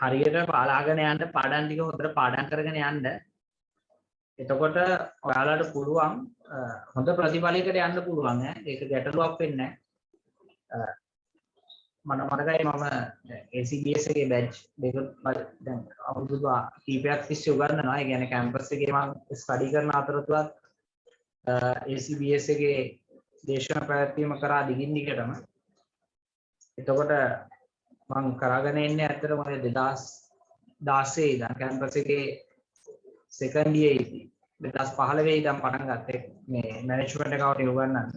හරියට බලාගෙන යන්න පාඩම් ටික හොඳට පාඩම් කරගෙන යන්න. එතකොට ඔයාලට පුළුවන් හොඳ ප්‍රතිඵලයකට යන්න පුළුවන් ඈ. ඒක ගැටලුවක් වෙන්නේ නැහැ. මතකයි මම ACBS එකේ බැච් දෙක දැන් අවුරුදු කීපයක් තිස්සේ උගන්වනවා. ඒ කියන්නේ කැම්පස් එකේ මම ස්ටඩි කරන අතරතුරත් ACBS එකේ දේශන පැවැත්වීම කරා දිගින් දිගටම. එතකොට මම කරගෙන ඉන්නේ ඇත්තටම 2016 ඉඳන් කැම්පස් එකේ සෙකන්ඩ් ඉයර් ඉදී 2015 ඉඳන් පටන් ගත්තේ මේ මැනේජ්මන්ට් එකවට උගන්වන්න.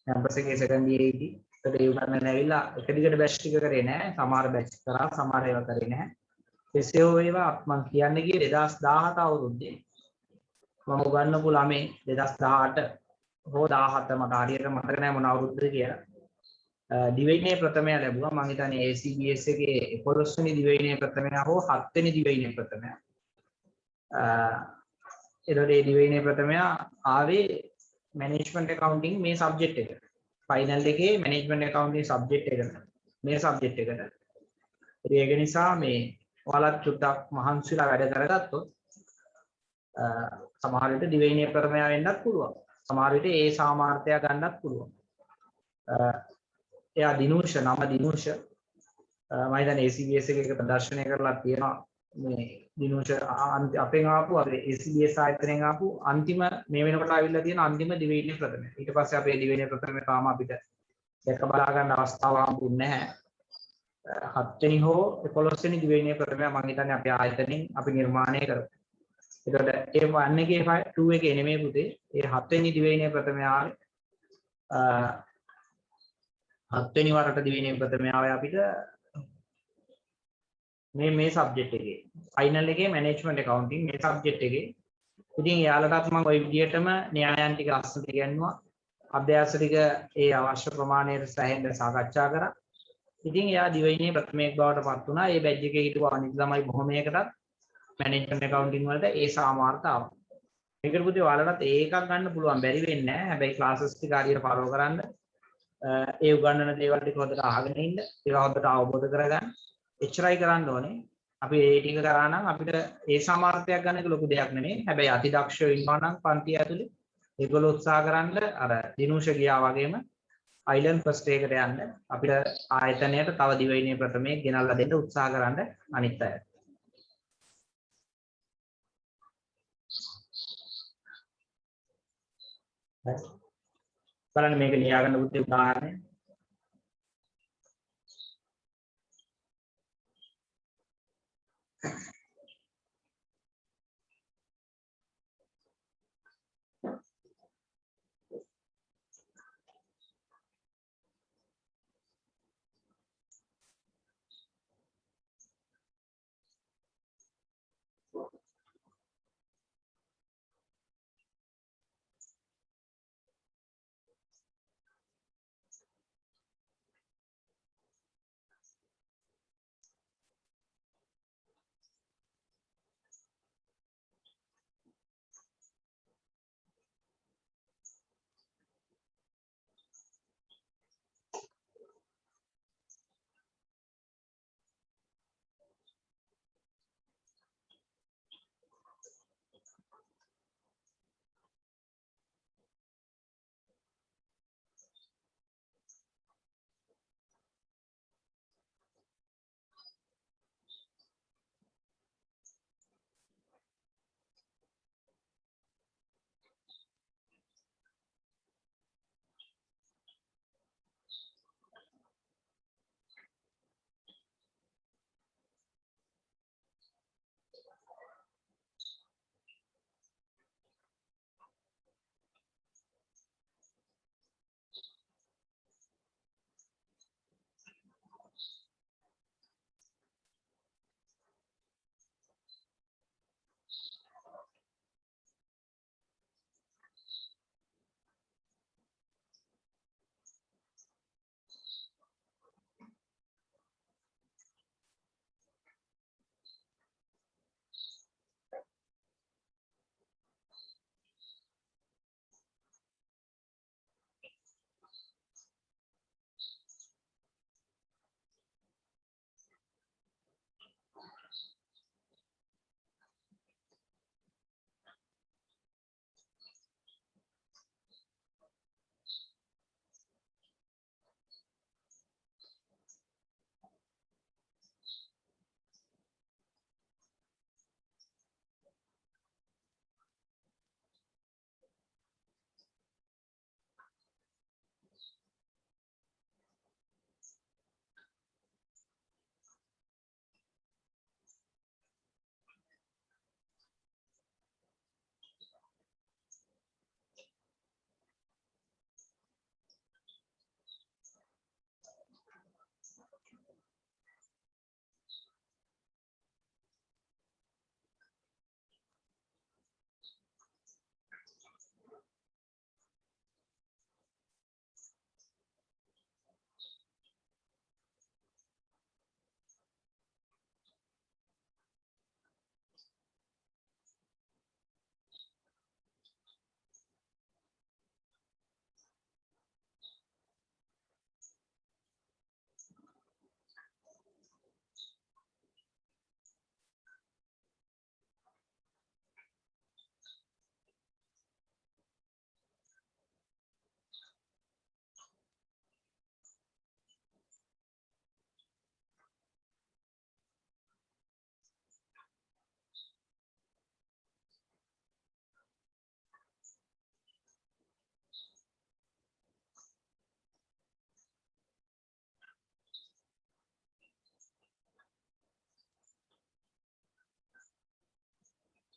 කැම්පස් එකේ සෙකන්ඩ් ඉයර් ඉදී ඒකට උගන්වන්න ඇවිල්ලා එක දිගට බැච් ටික කරේ නෑ. සමහර බැච් කරා සමහර ඒවා කරේ නැහැ. එසේ වේවා මම කියන්නේ ගියේ 2017 අවුරුද්දේ මම උගන්වපු ළමේ 2018 හෝ 17 මට හරියට මතක නැහැ මොන අවුරුද්දද කියලා. දිවයිනේ ප්‍රථමය ලැබුවා. මම හිතන්නේ ACBS එකේ 11 වෙනි දිවයිනේ ප්‍රථමය හෝ 7 වෙනි දිවයිනේ ප්‍රථමය. ඒතකොට මේ දිවයිනේ ප්‍රථමය ආවේ මැනේජ්මන්ට් ඇකවුන්ටිං මේ සබ්ජෙක්ට් එකට. ෆයිනල් එකේ මැනේජ්මන්ට් ඇකවුන්ටිං සබ්ජෙක්ට් එකට. මේ සබ්ජෙක්ට් එකට. ඒක නිසා මේ ඔයාලත් චුට්ටක් මහන්සිලා වැඩ කරගත්තොත් සමහර විට දිවයිනේ ප්‍රථමය වෙන්නත් පුළුවන්. සමහර විට ඒ සාමාර්ථය ගන්නත් පුළුවන්. එයා දිනූෂ නම දිනූෂ මම හිතන්නේ ACBS එකේ ප්‍රදර්ශනය කරලා තියෙනවා. මේ දිනූෂ අපෙන් ආපු අපේ ACBS ආයතනයෙන් ආපු අන්තිම මේ වෙනකොට ආවිල්ලා තියෙන අන්තිම දිවයිනේ ප්‍රථමය. ඊට පස්සේ අපේ දිවයිනේ ප්‍රථමය තාම අපිට දැක බලා ගන්න අවස්ථාව හම්බුන්නේ නැහැ. 7 වෙනි හෝ 11 වෙනි දිවයිනේ ප්‍රථමය මම හිතන්නේ අපේ ආයතනයෙන් අපි නිර්මාණය කරමු. ඒකට ඒ 1 එකේ 2 එකේ නෙමෙයි පුතේ. ඒ 7 වෙනි දිවයිනේ ප්‍රථමය ආවේ 7 වෙනි වරට දිවයිනේ ප්‍රථමය ආවේ අපිට මේ සබ්ජෙක්ට් එකේ. ෆයිනල් එකේ මැනේජ්මන්ට් ඇකවුන්ටිං මේ සබ්ජෙක්ට් එකේ. ඉතින් එයාලටත් මම ওই විදිහටම න්‍යායයන් ටික ලස්සනට ඉගෙනුවා. අභ්‍යාස ටික ඒ අවශ්‍ය ප්‍රමාණයට සෑහෙන්න සාකච්ඡා කරා. ඉතින් එයා දිවයිනේ ප්‍රථමයක් බවට පත් වුණා. ඒ බැච් එකේ හිටපු අනිත් ළමයි බොහොමයකටත් මැනේජ්මන්ට් ඇකවුන්ටිං වලට ඒ සාමාර්ථය ආවා. මේකට පුතේ ඔයාලටත් ඒකක් ගන්න පුළුවන් බැරි වෙන්නේ නැහැ. හැබැයි ක්ලාසස් ටික හරියට ෆලෝ කරන්න. ඒ උගන්වන දේවල් ටික හොඳට අහගෙන ඉන්න. ඒවා හොඳට අවබෝධ කරගන්න. එච්චරයි කරන්න ඕනේ. අපි ඒ ටික කරා නම් අපිට ඒ සාමාර්ථයක් ගන්න එක ලොකු දෙයක් නෙමෙයි. හැබැයි අතිදක්ෂයෝ ඉන්නවා නම් පන්තිය ඇතුලේ ඒගොල්ලෝ උත්සාහ කරන්න අර දිනූෂ ගියා වගේම අයිලන්ඩ් ෆස්ට් එකට යන්න අපිට ආයතනයට තව දිවයිනේ ප්‍රථමයේ ගෙනල්ලා දෙන්න උත්සාහ කරන්න අනිත් අය. බලන්න මේක ලියාගන්න පුතේ උදාහරණය.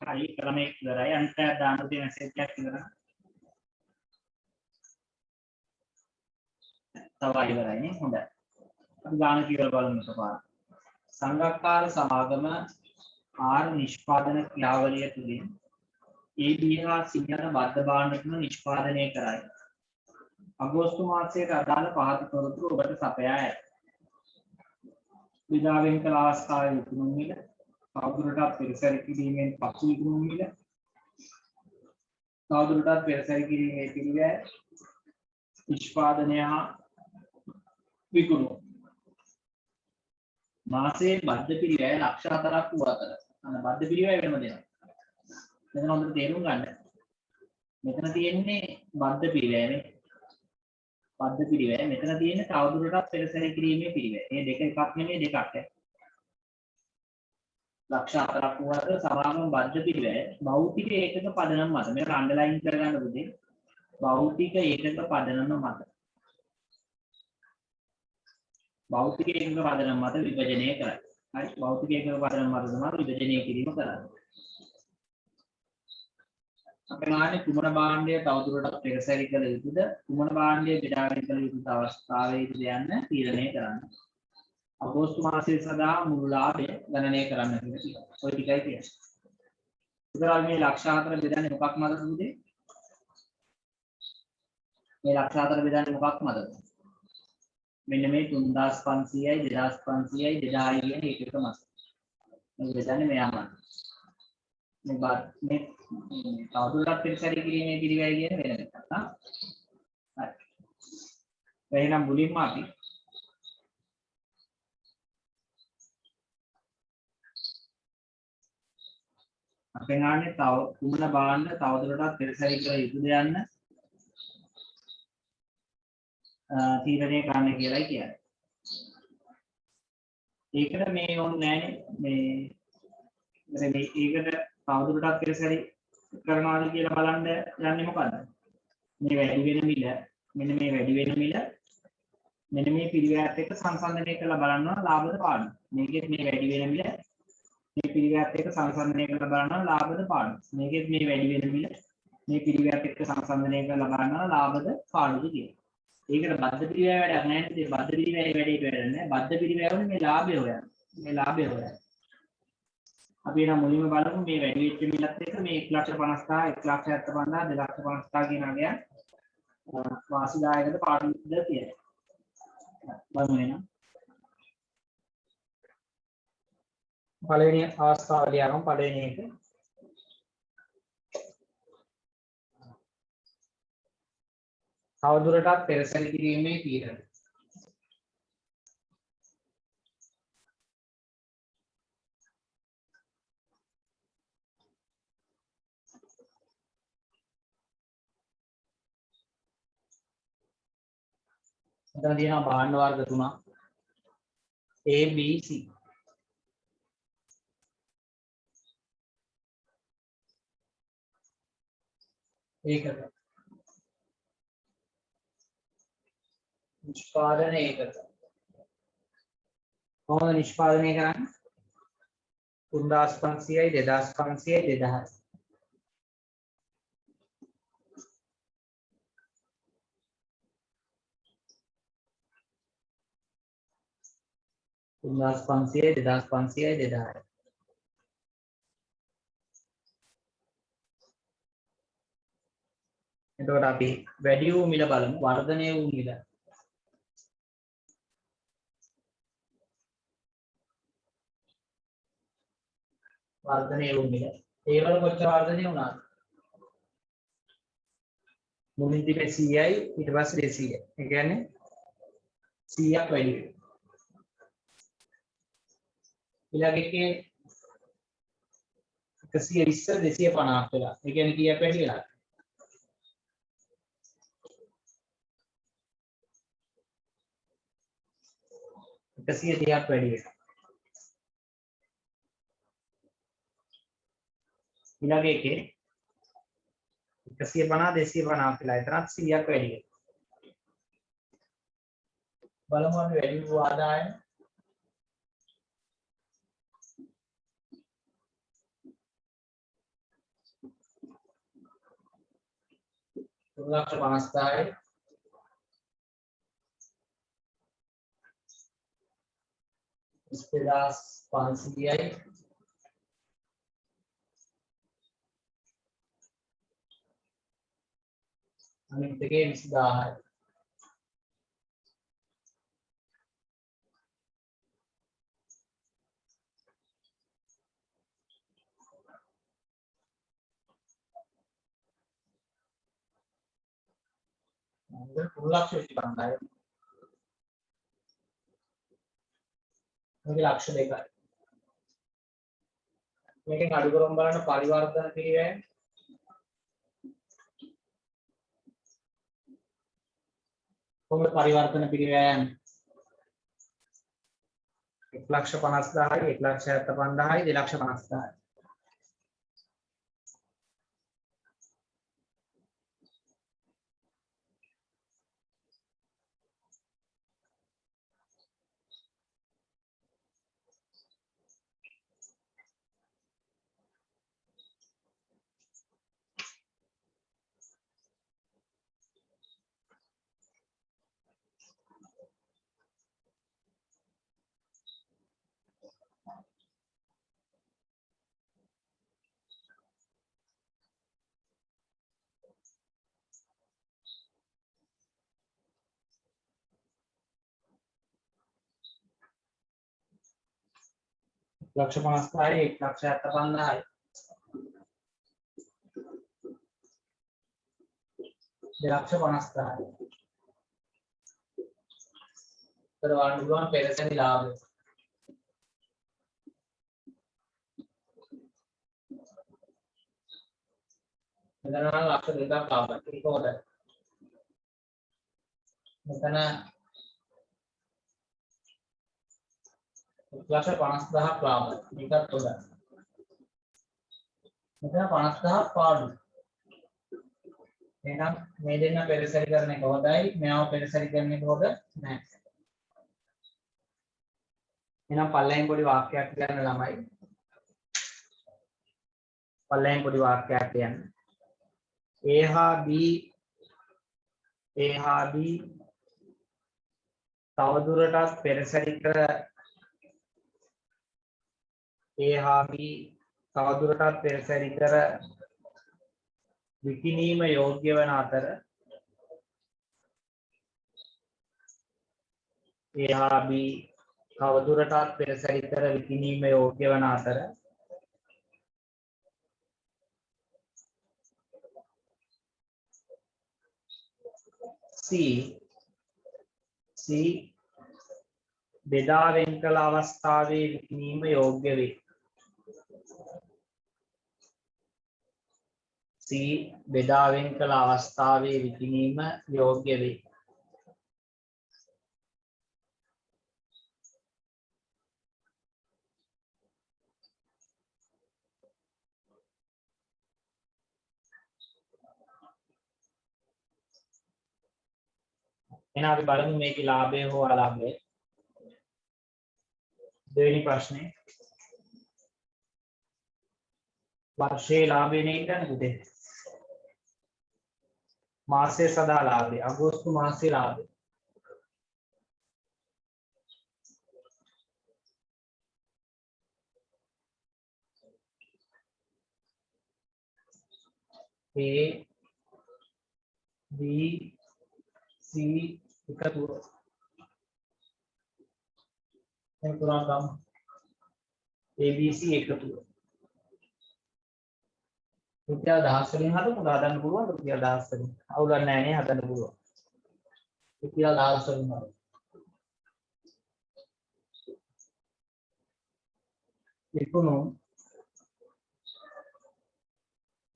හරි ක්‍රමයක් ඉවරයි. අනිත් අය දාන්න තියෙන මැසේජ් එකක් ඉවරයි. තව ඉවරයි නේ. හොඳයි. අපි ගාන කියලා බලමු එකපාරට. සංගක්කාර සමාගම ආර නිෂ්පාදන ක්‍රියාවලිය තුළින් AB හා C යන බද්ධ භාණ්ඩ තුන නිෂ්පාදනය කරයි. අගෝස්තු මාසයේ අදාළ පහත තොරතුරු ඔබට සපයා ඇත. විදාවෙන් කළ අවස්ථාවේ විකුණුම් මිල, තවදුරටත් පෙරසැර කිරීමෙන් පසු විකුණුම් මිල, තවදුරටත් පෙරසැර කිරීමේ පිළිවෙල, නිෂ්පාදනය හා විකුණුම්. මාසයේ බද්ධ පිළිවෙල ලක්ෂ 4ක් වූ අතර අන්න බද්ධ පිළිවෙල වෙනම දෙනවා. මෙතන හොඳට තේරුම් ගන්න. මෙතන තියෙන්නේ බද්ධ පිළිවෙලනේ. බද්ධ පිළිවෙල. මෙතන තියෙන්නේ තවදුරටත් පෙරසැර කිරීමේ පිළිවෙල. මේ දෙක එකක් නෙමෙයි දෙකක්. ලක්ෂ 4ක් වූ අතර සමාගම බද්ධ පිළිවෙල භෞතික ඒකක පදනම මත. මේක අන්ඩර්ලයින් කරගන්න පුතේ. භෞතික ඒකක පදනම මත. භෞතික ඒකක පදනම මත විභජනය කරයි. හරි භෞතික ඒකක පදනම මත තමයි විභජනය කිරීම කරන්නේ. අපේ මානේ කුමන භාණ්ඩය තවදුරටත් පෙරසැරි කළ යුතුද? කුමන භාණ්ඩය බෙදාගෙන කළ යුතු අවස්ථාවේද යන්න තීරණය කරන්න. අගෝස්තු මාසයේ සඳහා මුළු ලාභය ගණනය කරන්න කියලා කියනවා. ඔය ටිකයි කියන්නේ. උදාහරණ මේ ලක්ෂ 4 බෙදන්නේ මොකක් මතද පුතේ? මේ ලක්ෂ 4 බෙදන්නේ මොකක් මතද? මෙන්න මේ 3500යි 2500යි 2000යි කියන එකක මත. මේ බෙදන්නේ මෙයාම. මේ තවදුරටත් පෙරසැරි කිරීමේ පිළිවෙල කියන වෙන එකක්. හරි. එහෙනම් මුලින්ම අපි අපෙන් ආන්නේ තව කුමන භාණ්ඩ තවදුරටත් පෙරසැරි කළ යුතුද යන්න තීරණය කරන්න කියලායි කියන්නේ. ඒකට මේ ඕනේ නෑනේ මේ ඒකට තවදුරටත් පෙරසැරි කරනවාද කියලා බලන්න යන්නේ මොකද්ද? මේ වැඩි වෙන මිල මෙන්න මේ වැඩි වෙන මිල මෙන්න මේ පිළිවෙලත් එක්ක සංසන්දනය කරලා බලනවා ලාභද පාඩු. මේකෙත් මේ වැඩි වෙන මිල මේ පිළිවෙලත් එක්ක සංසන්දනය කරලා බලනවා ලාභද පාඩු. මේකෙත් මේ වැඩි වෙන මිල මේ පිළිවෙලත් එක්ක සංසන්දනය කරලා බලනවා ලාභද පාඩුද කියලා. ඒකට බද්ධ පිළිවෙල වැඩක් නැහැ නේද? බද්ධ පිළිවෙලේ වැඩේට වැඩක් නැහැ. බද්ධ පිළිවෙලවල මේ ලාභය හොයන්න. මේ ලාභය හොයන්න. අපි එන මුලින්ම බලමු මේ වැඩි වෙච්ච මිලත් එක්ක මේ 1,50,000 1,75,000 2,50,000 කියන අගය වාසිදායකද පාඩුද කියලා. බලමු එහෙනම්. පළවෙනි අවස්ථාවදී අරන් පළවෙනි එක තවදුරටත් පෙරසැරි කිරීමේ තීරණය. මෙතන තියෙනවා භාණ්ඩ වර්ග තුනක් A B C. ඒකද නිෂ්පාදන ඒකද කොහොමද නිෂ්පාදනය කරන්නේ? 3500යි 2500යි 2000යි. උන්දාස් 500යි 2500යි 2000යි. එතකොට අපි වැඩි වූ මිල බලමු වර්ධනය වූ මිල. වර්ධනය වූ මිල. ඒ වල කොච්චර වර්ධනය වුණාද? මුලින් තිබේ 100යි ඊට පස්සේ 200යි. ඒ කියන්නේ 100ක් වැඩි වෙනවා. ඊළඟට 120 250ක් වෙලා. ඒ කියන්නේ කීයක් වැඩි වෙලා? 130ක් වැඩි වෙනවා. ඊළඟ එකේ 150 250 කියලා එතරම් 100ක් වැඩි වෙනවා. බලමු අපි වැඩි වූ ආදායම 3,50,000 500යි අනිත් එකේ 20,000යි. මේක 3,25,000යි. මේක ලක්ෂ 2යි. මේකෙන් අඩු කරමු බලන්න පරිවර්තන පිරිවැය. කොහොමද පරිවර්තන පිරිවැය යන්නේ? 1,50,000යි 1,75,000යි 2,50,000යි. ලක්ෂ 50,000යි 1,75,000යි 2,50,000යි. ඒතර වන්න පුළුවන් පෙරසැනි ලාභය. මෙතන නම් ලක්ෂ 2ක් ලාභයි. ඒක හොඳයි. මෙතන 1,50,000ක් ලාභයි. මේකත් හොඳයි. මෙතන 50,000ක් පාඩු. එහෙනම් මේ දෙන්න පෙරසැරි කරන එක හොඳයි. මෙයාව පෙරසැරි කරන එක හොඳ නැහැ. එහෙනම් පල්ලෙන් පොඩි වාක්‍යයක් කියන්න ළමයි. පල්ලෙන් පොඩි වාක්‍යයක් කියන්න. A හා B තවදුරටත් පෙරසැරි කර විකිණීම යෝග්‍ය වන අතර C බෙදා වෙන් කළ අවස්ථාවේ විකිණීම යෝග්‍ය වේ. C බෙදා වෙන් කළ අවස්ථාවේ විකිණීම යෝග්‍ය වේ. එහෙනම් අපි බලමු මේකේ ලාභය හෝ අලාභය. දෙවෙනි ප්‍රශ්නේ. වර්ෂයේ ලාභය නේ ඉන්නේ පුතේ. මාසයේ සදා ලාභය. අගෝස්තු මාසයේ ලාභය. A B C එකතුව. දැන් තුනක් ගමු. A B C එකතුව. රුපියල් 1000 වලින් හදන්න පුළුවන් රුපියල් 1000 වලින්. අවුලක් නැහැ නේ හදන්න පුළුවන්. රුපියල් 1000 වලින් හදන්න. විකුණු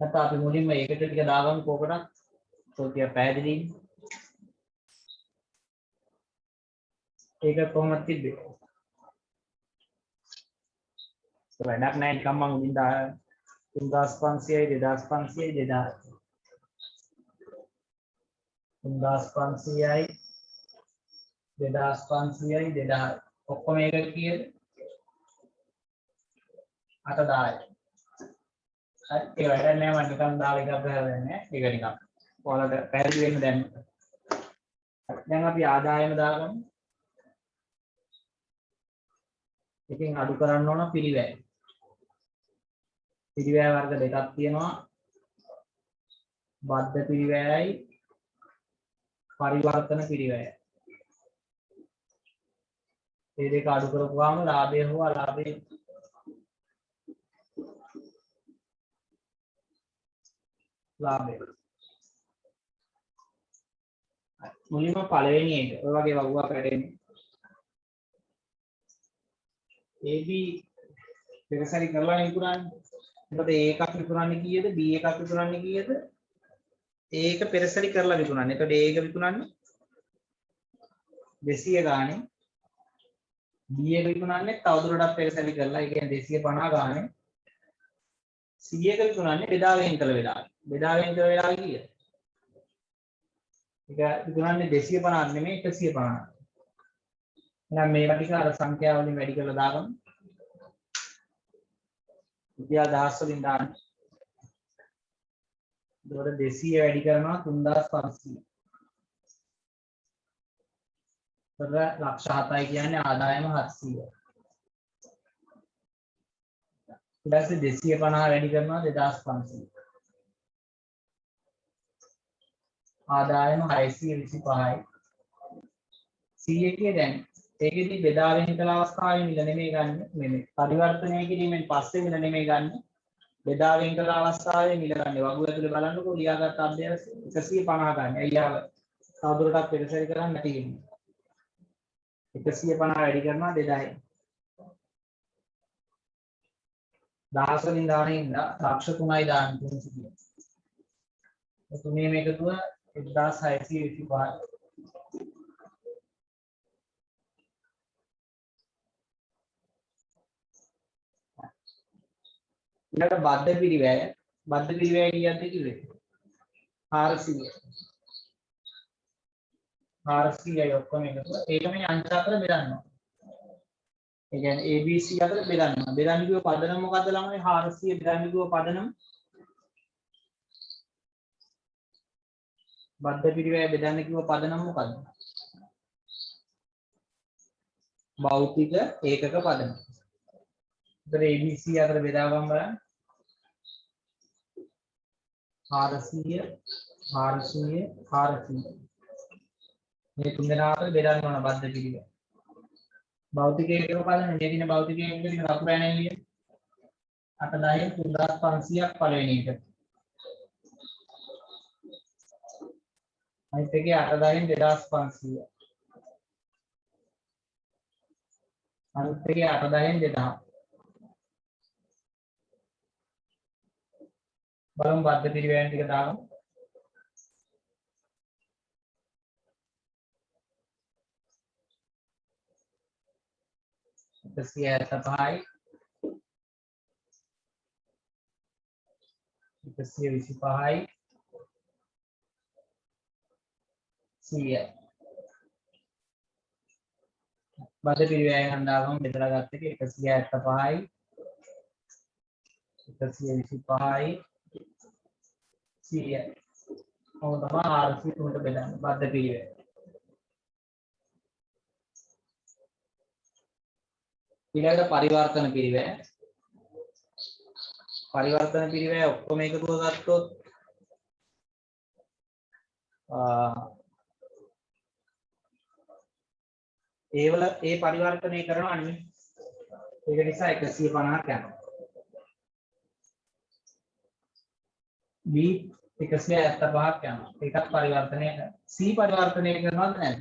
නැත්නම් අපි මුලින්ම ඒකට ටික දාගමු කෝකටත්. සෝතිය පැහැදිලි. ඒක කොහොමද තිබ්බේ? වැඩක් නැහැ නිකන් මම උඩින් දා 3500යි 2500යි 3500යි 2500යි 2000 ඔක්කොම එක කීයද? 8000යි. හරි ඒ වැඩක් නැහැ මම නිකන් දාලා එකක් ගහලා නැහැ. ඒක නිකන් ඔයාලට පැහැදිලි වෙන්න දැන්. දැන් අපි ආදායම දාගමු. එකෙන් අඩු කරන්න ඕන පිරිවැය. පිරිවැය වර්ග දෙකක් තියෙනවා. බද්ධ පිරිවැයයි පරිවර්තන පිරිවැයයි. මේ දෙක අඩු කරපුවාම ලාභය හෝ අලාභය ලාභය. මුලින්ම පළවෙනි එක ඔය වගේ වගුවක් වැඩෙන්නේ. AB පෙරසරි කරලා විකුණන්නේ. එතකොට A එකක් විකුණන්නේ කීයද? B එකක් විකුණන්නේ කීයද? A එක පෙරසරි කරලා විකුණන්නේ. එතකොට A එක විකුණන්නේ 200 ගානේ. B එක විකුණන්නේ තවදුරටත් පෙරසරි කරලා. ඒ කියන්නේ 250 ගානේ. C එක විකුණන්නේ බෙදාවෙන් කළ වෙලාව. බෙදාවෙන් කළ වෙලාව කීයද? ඒක විකුණන්නේ 250 නෙමෙයි 150. එහෙනම් මේවා ටික අර සංඛ්‍යා වලින් වැඩි කරලා දාගමු. විද්‍යා දහස් වලින් දාන්න. ඒකට 200 වැඩි කරනවා 3500. ඒතර ලක්ෂ 7යි කියන්නේ ආදායම 700. ඊට පස්සේ 250 වැඩි කරනවා 2500. ආදායම 625යි. C එකේ දැන් ඒකෙදි බෙදාවෙන් කළ අවස්ථාවේ මිල නෙමෙයි ගන්න. නෙමෙයි. පරිවර්තනය කිරීමෙන් පස්සේ මිල නෙමෙයි ගන්න. බෙදාවෙන් කළ අවස්ථාවේ මිල ගන්න. වගුව ඇතුලේ බලන්නකෝ ලියාගත් අභ්‍යාස 150 ගන්න. අයියාව තවදුරටත් පෙරසරි කරන්න නැති වෙන්නේ. 150 වැඩි කරනවා 2000. 10 වලින් දාන ඉඳලා ලක්ෂ 3යි දාන්න තියෙනවා. ඒ තුනේ මේකතුව 1625. ඊළඟ බද්ධ පිරිවැය. බද්ධ පිරිවැය කියද්දි කිව්වේ 400. 400යි ඔක්කොම එකතු. ඒක මේ අංක අතර බෙදන්නවා. ඒ කියන්නේ ABC අතර බෙදන්නවා. බෙදන්න කිව්ව පදනම මොකද්ද ළමයි? 400 බෙදන්න කිව්ව පදනම. බද්ධ පිරිවැය බෙදන්න කිව්ව පදනම මොකද්ද? භෞතික ඒකක පදනම. ඒතර ABC අතර බෙදා ගන්න බලන්න. 400 400 400. මේ තුන් දෙනා අතර බෙදන්න ඕන බද්ධ පිරිවැය. භෞතික ඒකක පදනම මේ දින භෞතික ඒකක දින ලකුණු ඇනෙන්නේ 8 10 3500ක් පළවෙනි එක. අනිත් එකේ 8 10 2500. අනිත් එකේ 8 10 2000. බලමු බද්ධ පිරිවැයන් ටික දාගමු. එකසිය 75යි 125යි 100යි. බද්ධ පිරිවැය හන්දාගමු බෙදලා ගත්ත එක 175යි 125යි 100යි. ඔව් තමයි 400 බෙදන්න බද්ධ පිරිවැය. ඊළඟට පරිවර්තන පිරිවැය. පරිවර්තන පිරිවැය ඔක්කොම එකතුව ගත්තොත් ඒවල ඒ පරිවර්තනය කරනවා නෙමෙයි. ඒක නිසා 150ක් යනවා. B 175ක් යනවා. ඒකත් පරිවර්තනය කරනවා. C පරිවර්තනය කරනවද නැද්ද?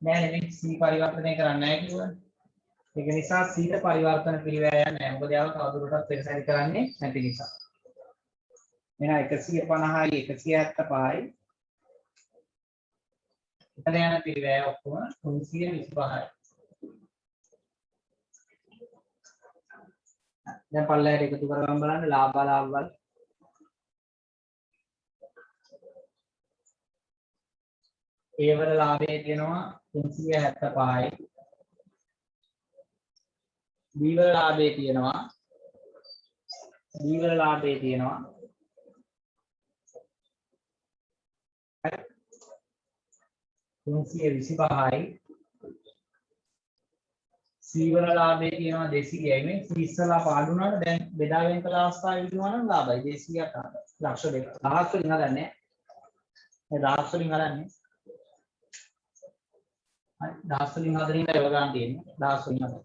නෑ නෙමෙයි. C පරිවර්තනය කරන්නේ නැහැ කිව්වනේ. ඒක නිසා C ට පරිවර්තන පිරිවැය යන්නේ නැහැ. මොකද යාව තවදුරටත් පෙරසරි කරන්නේ නැති නිසා. එහෙනම් 150යි 175යි එතන යන පිරිවැය ඔක්කොම 325යි. දැන් පල්ලෙහාට එකතු කරගන්න බලන්න ලාභ වල. A වල ලාභය තියෙනවා 375යි. B වල ලාභය තියෙනවා 325යි. 325යි සීවර ලාභයේ තියෙනවා 200යි මේ ඉස්සලා පාඩු වුණාට දැන් බෙදා වෙන කල අවස්ථාවේ විදුනවා නම් ලාභයි 200ක් ලක්ෂ දෙක දහස් වලින් හදන්නේ මේ දහස් වලින් හදන්නේ හරි දහස් වලින් හදන ඉඳලා ඒව ගන්න තියෙන්නේ දහස් වලින් හදන්න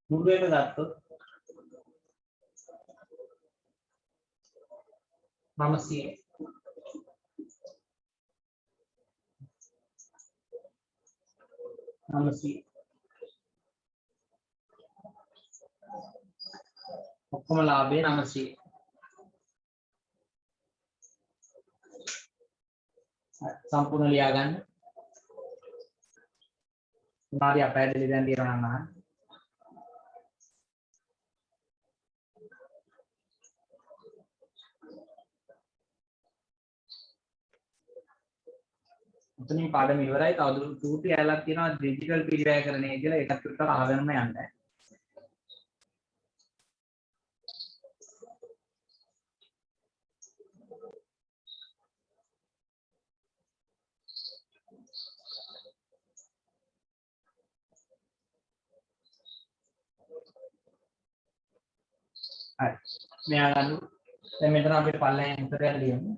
මුරුවේට ගත්තොත් 900 ඔක්කොම ලාභය 900 සම්පූර්ණ ලියා ගන්න මාරි අපැදලි දැන් දිරනවා නම් උතනින් පාඩම ඉවරයි තවදුරටත් ටූටි ඇලක් තියෙනවා ඩිජිටල් පිරිවැයකරණය කියලා ඒකත් විතර අහගෙනම යන්න. හරි. මෙයාලු දැන් මෙතන අපිට පල්ලෙන් උත්තරයක් ලියමු.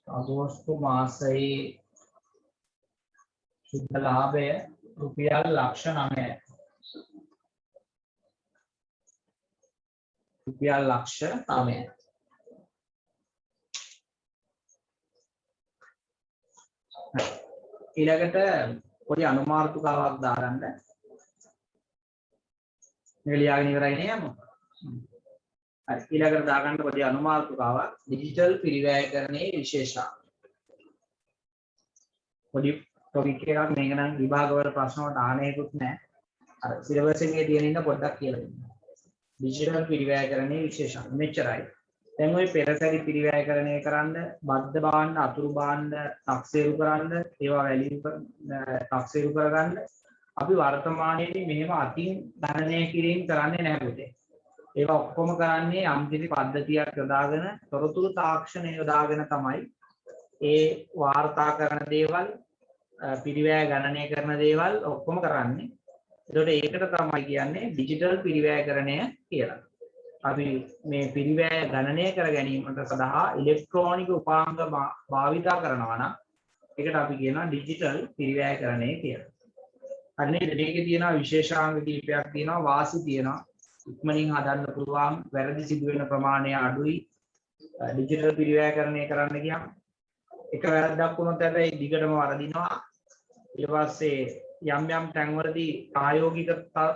අගෝස්තු මාසයේ ශුද්ධ ලාභය රුපියල් ලක්ෂ 9යි. රුපියල් ලක්ෂ 9යි. ඊළඟට පොඩි අනුමාර්ථකාවක් දාගන්න. මේ ලියාගෙන ඉවරයි නේද? හරි ඊළඟට දාගන්න පොඩි අනුමාර්ථකාවක් ඩිජිටල් පිරිවැයකරණයේ විශේෂාංග. පොඩි ටොපික් එකක් මේක නම් විභාගවල ප්‍රශ්න වලට ආනේකුත් නැහැ. අර සිලබස් එකේ තියෙන ඉන්න පොඩ්ඩක් කියලා දෙන්න. ඩිජිටල් පිරිවැයකරණයේ විශේෂාංග මෙච්චරයි. දැන් ওই පෙරසැරි පිරිවැයකරණය කරන්න බද්ධ භාණ්ඩ අතුරු භාණ්ඩ තක්සේරු කරන්න ඒවා වැලියු තක්සේරු කරගන්න අපි වර්තමානයේදී මෙහෙම අතින් ගණනය කිරීම කරන්නේ නැහැ පුතේ. ඒවා ඔක්කොම කරන්නේ යම්කිසි පද්ධතියක් යොදාගෙන තොරතුරු තාක්ෂණය යොදාගෙන තමයි ඒ වාර්තා කරන දේවල් පිරිවැය ගණනය කරන දේවල් ඔක්කොම කරන්නේ. ඒකට ඒකට තමයි කියන්නේ ඩිජිටල් පිරිවැයකරණය කියලා. අපි මේ පිරිවැය ගණනය කර ගැනීමට සඳහා ඉලෙක්ට්‍රොනික උපාංග භාවිතා කරනවා නම් ඒකට අපි කියනවා ඩිජිටල් පිරිවැයකරණය කියලා. අන්න ඒකේ තියෙනවා විශේෂාංග කීපයක් තියෙනවා වාසි තියෙනවා ඉක්මනින් හදන්න පුළුවන් වැරදි සිදු වෙන ප්‍රමාණය අඩුයි ඩිජිටල් පිරිවැයකරණය කරන්න ගියාම එක වැරද්දක් වුණොත් හැබැයි දිගටම වරදිනවා ඊට පස්සේ යම් යම් තැන්වලදී ප්‍රායෝගික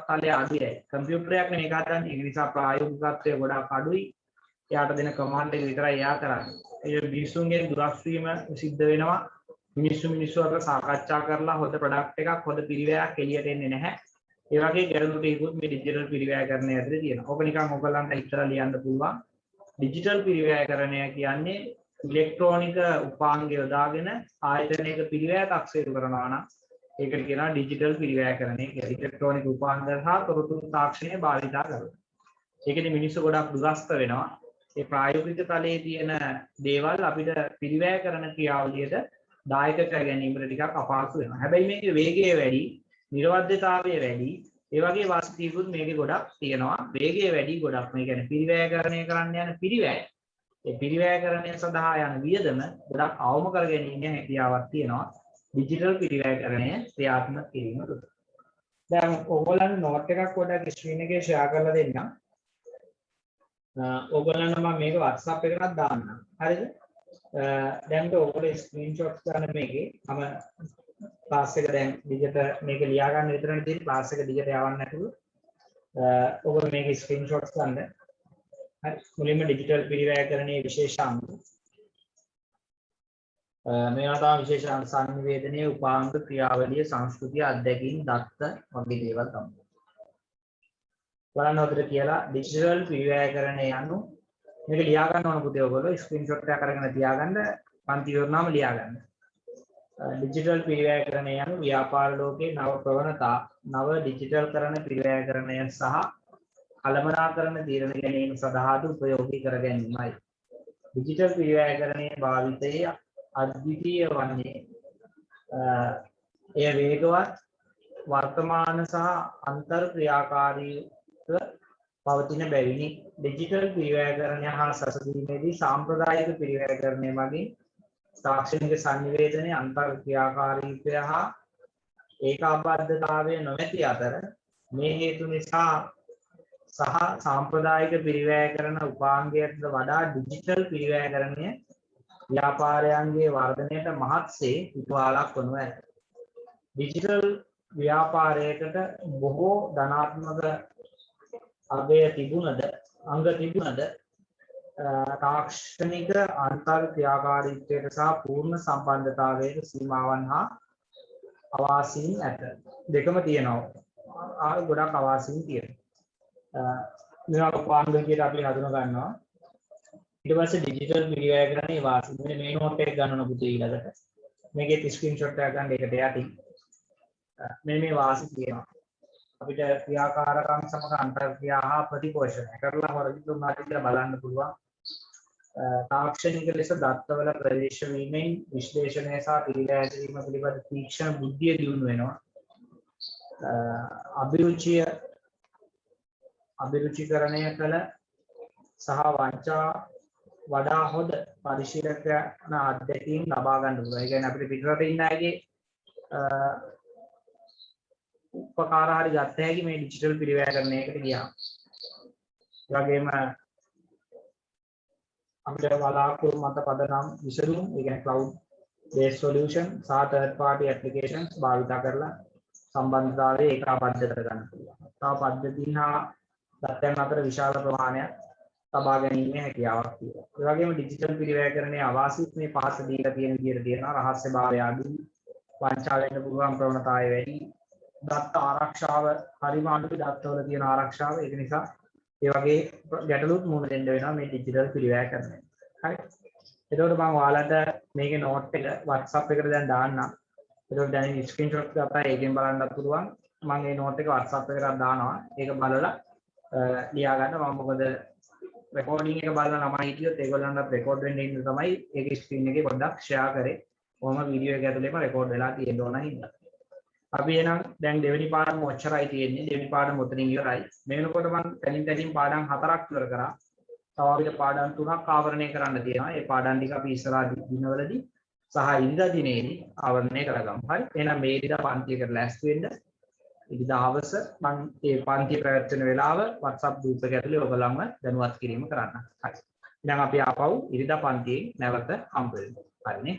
තලය අඩුයි කම්පියුටරයක් මේක හදන්නේ ඒ නිසා ප්‍රායෝගිකත්වය ගොඩාක් අඩුයි එයාට දෙන කමාන්ඩ් එක විතරයි එයා කරන්නේ ඒ මිනිස්සුන්ගෙන් දුරස් වීම සිද්ධ වෙනවා මිනිස්සු අතර සාකච්ඡා කරලා හොඳ ප්‍රොඩක්ට් එකක් හොඳ පිරිවැයක් එළියට එන්නේ නැහැ. ඒ වගේ ගැටලු ටිකකුත් මේ ඩිජිටල් පිරිවැයකරණය ඇතුලේ තියෙනවා. ඕක නිකන් ඔයගලන්ට ඉස්සරහ ලියන්න පුළුවන්. ඩිජිටල් පිරිවැයකරණය කියන්නේ ඉලෙක්ට්‍රොනික උපාංග යොදාගෙන ආයතනයක පිරිවැය තක්සේරු කරනවා නම් ඒකට කියනවා ඩිජිටල් පිරිවැයකරණය කියලා. ඉලෙක්ට්‍රොනික උපාංග සහ තොරතුරු තාක්ෂණය භාවිතා කරනවා. ඒකෙදි මිනිස්සු ගොඩක් දුරස්ත වෙනවා. ඒ ප්‍රායෝගික තලයේ තියෙන දේවල් අපිට පිරිවැයකරණ ක්‍රියාවලියට දායක කර ගැනීමට ටිකක් අපහසු වෙනවා. හැබැයි මේකේ වේගය වැඩි, නිර්වද්‍යතාවය වැඩි, ඒ වගේ වාස්තිකුත් මේකේ ගොඩක් තියෙනවා. වේගය වැඩි ගොඩක්. මේ කියන්නේ පිරිවැයකරණය කරන්න යන පිරිවැය. ඒ පිරිවැයකරණය සඳහා යන වියදම ගොඩක් අවම කර ගැනීමේ හැකියාවක් තියෙනවා. ඩිජිටල් පිරිවැයකරණය ක්‍රියාත්මක කිරීම තුළ. දැන් ඔයගොල්ලන්ට නෝට් එකක් පොඩ්ඩක් ස්ක්‍රීන් එකේ ෂෙයා කරලා දෙන්නම්. ඔයගොල්ලන්ට මම මේක WhatsApp එකකට දාන්නම්. හරිද? දැන් ඔයගොල්ලෝ ස්ක්‍රීන්ෂොට් ගන්න මේකේ මම ක්ලාස් එක දැන් දිගට මේක ලියා ගන්න විතරනේ තියෙන්නේ ක්ලාස් එක දිගට යවන්න නැතුව ඔයගොල්ලෝ මේක ස්ක්‍රීන්ෂොට්ස් ගන්න. හරි මුලින්ම ඩිජිටල් පිරිවැයකරණයේ විශේෂාංග මේවා තමයි විශේෂාංග සංනිවේදනයේ උපාංග ක්‍රියාවලිය සංස්කෘතිය අධ්‍යක්ීම් දත්ත වගේ දේවල් තමයි. බලන්න උතර කියලා ඩිජිටල් පිරිවැයකරණය යනු මේක ලියා ගන්න ඕන පුතේ ඔයගොල්ලෝ ස්ක්‍රීන්ෂොට් එකක් අරගෙන තියාගන්න පන්ති විවරණාම ලියා ගන්න. ඩිජිටල් පිරිවැයකරණය යනු ව්‍යාපාර ලෝකයේ නව ප්‍රවණතා නව ඩිජිටල් කරන පිරිවැයකරණය සහ කළමනාකරන තීරණ ගැනීම සඳහාද උපයෝගී කර ගැනීමයි. ඩිජිටල් පිරිවැයකරණයේ භාවිතයේ අද්විතීය වන්නේ එය වේගවත් වර්තමාන සහ අන්තර් ක්‍රියාකාරීව පවතින බැවිනි. ඩිජිටල් පිරිවැයකරණය හා සැසඳීමේදී සාම්ප්‍රදායික පිරිවැයකරණය මගින් තාක්ෂණික සංනිවේදනයේ අන්තර් ක්‍රියාකාරීත්වය හා ඒකාබද්ධතාවය නොමැති අතර මේ හේතු නිසා සහ සාම්ප්‍රදායික පිරිවැයකරණ උපාංගයට වඩා ඩිජිටල් පිරිවැයකරණය ව්‍යාපාරයන්ගේ වර්ධනයට මහත්සේ පිටුවාලක් වනු ඇත. ඩිජිටල් ව්‍යාපාරයකට බොහෝ ධනාත්මක අගය තිබුණද තාක්ෂණික අන්තර් ක්‍රියාකාරීත්වයට සහ පූර්ණ සම්බන්ධතාවයට සීමාවන් හා අවාසීන් ඇත. දෙකම තියෙනවා. ගොඩක් අවාසීන් තියෙනවා. මේවා උපාංග විදියට අපි හඳුන ගන්නවා. ඊට පස්සේ ඩිජිටල් පිරිවැයකරණයේ වාසීන්. මෙන්න මේ නෝට් එක ගන්න පුතේ ඊළඟට. මේකේ ස්ක්‍රීන්ෂොට් එකක් ගන්න ඒකට යටින්. මේ වාසි තියෙනවා. අපිට ක්‍රියාකාරකම් සමග අන්තර්ක්‍රියා හා ප්‍රතිපෝෂණය කරලා වර්ගීකරණය කියලා බලන්න පුළුවන්. තාක්ෂණික ලෙස දත්තවල ප්‍රවේශ වීමෙන් විශ්ලේෂණය සහ පිළිගැනීම පිළිබඳ තීක්ෂණ බුද්ධිය දියුණු වෙනවා. අභිරුචිකරණය කළ සහ වංචා වඩා හොඳ පරිශීලකයන් අධ්‍යක්ීම් ලබා ගන්න පුළුවන්. ඒ කියන්නේ අපිට පිටරට ඉන්න අයගේ උපකාර හරි ගත්ත හැකි මේ ඩිජිටල් පිරිවැයකරණයකට ගියාම. ඒ වගේම අපිට බලාපොරොත්තු මත පදනම් විසඳුම්, ඒ කියන්නේ cloud based solution සහ third party applications භාවිත කරලා සම්බන්ධතාවය ඒකාබද්ධ කර ගන්න පුළුවන්. තව පද්ධතීන් හා දත්තයන් අතර විශාල ප්‍රමාණයක් තබා ගැනීමේ හැකියාවක් තියෙනවා. ඒ වගේම ඩිජිටල් පිරිවැයකරණයේ අවාසිත් මේ පහස දීලා තියෙන විදිහට තියෙනවා. රහස්‍යභාවය අඩු, වංචා වෙන්න පුළුවන් ප්‍රවණතාවය වැඩි, දත්ත ආරක්ෂාව හරිම අඩුයි, දත්තවල තියෙන ආරක්ෂාව. ඒක නිසා ඒ වගේ ගැටලුත් මුහුණ දෙන්න වෙනවා මේ ඩිජිටල් පිරිවැයකරණය. හරි. එතකොට මම ඔයාලට මේකේ නෝට් එක WhatsApp එකට දැන් දාන්නම්. එතකොට දැන් ස්ක්‍රීන්ෂොට් ගත්තා ඒකෙන් බලන්නත් පුළුවන්. මම මේ නෝට් එක WhatsApp එකට දානවා. ඒක බලලා ලියා ගන්න. මම මොකද රෙකෝඩින් එක බලන ළමයි හිටියොත් ඒගොල්ලන්ට රෙකෝඩ් වෙන්න ඉන්න තමයි ඒක ස්ක්‍රීන් එකේ පොඩ්ඩක් ෂෙයා කරේ. කොහොම වීඩියෝ එක ඇතුළේම රෙකෝඩ් වෙලා තියෙන්න ඕන හින්දා. අපි එහෙනම් දැන් දෙවෙනි පාඩම ඔච්චරයි තියෙන්නේ. දෙවෙනි පාඩම උතනින් ඉවරයි. මේ වෙනකොට මම තනින් පාඩම් 4ක් ඉවර කරා. තව අපිට පාඩම් 3ක් ආවරණය කරන්න තියෙනවා. ඒ පාඩම් ටික අපි ඉස්සරහ දිනවලදී සහ ඉරිදා දිනේදී ආවරණය කරගමු. හරි. එහෙනම් මේ ඉරිදා පන්තියකට ලෑස්ති වෙන්න. ඉරිදා හවස මම මේ පන්තිය පැවැත්වෙන වෙලාව WhatsApp group එක ඇතුලේ ඔයගොල්ලන්ව දැනුවත් කිරීම කරන්න. හරි. දැන් අපි ආපහු ඉරිදා පන්තියේ නැවත හම්බ වෙමු. හරිනේ.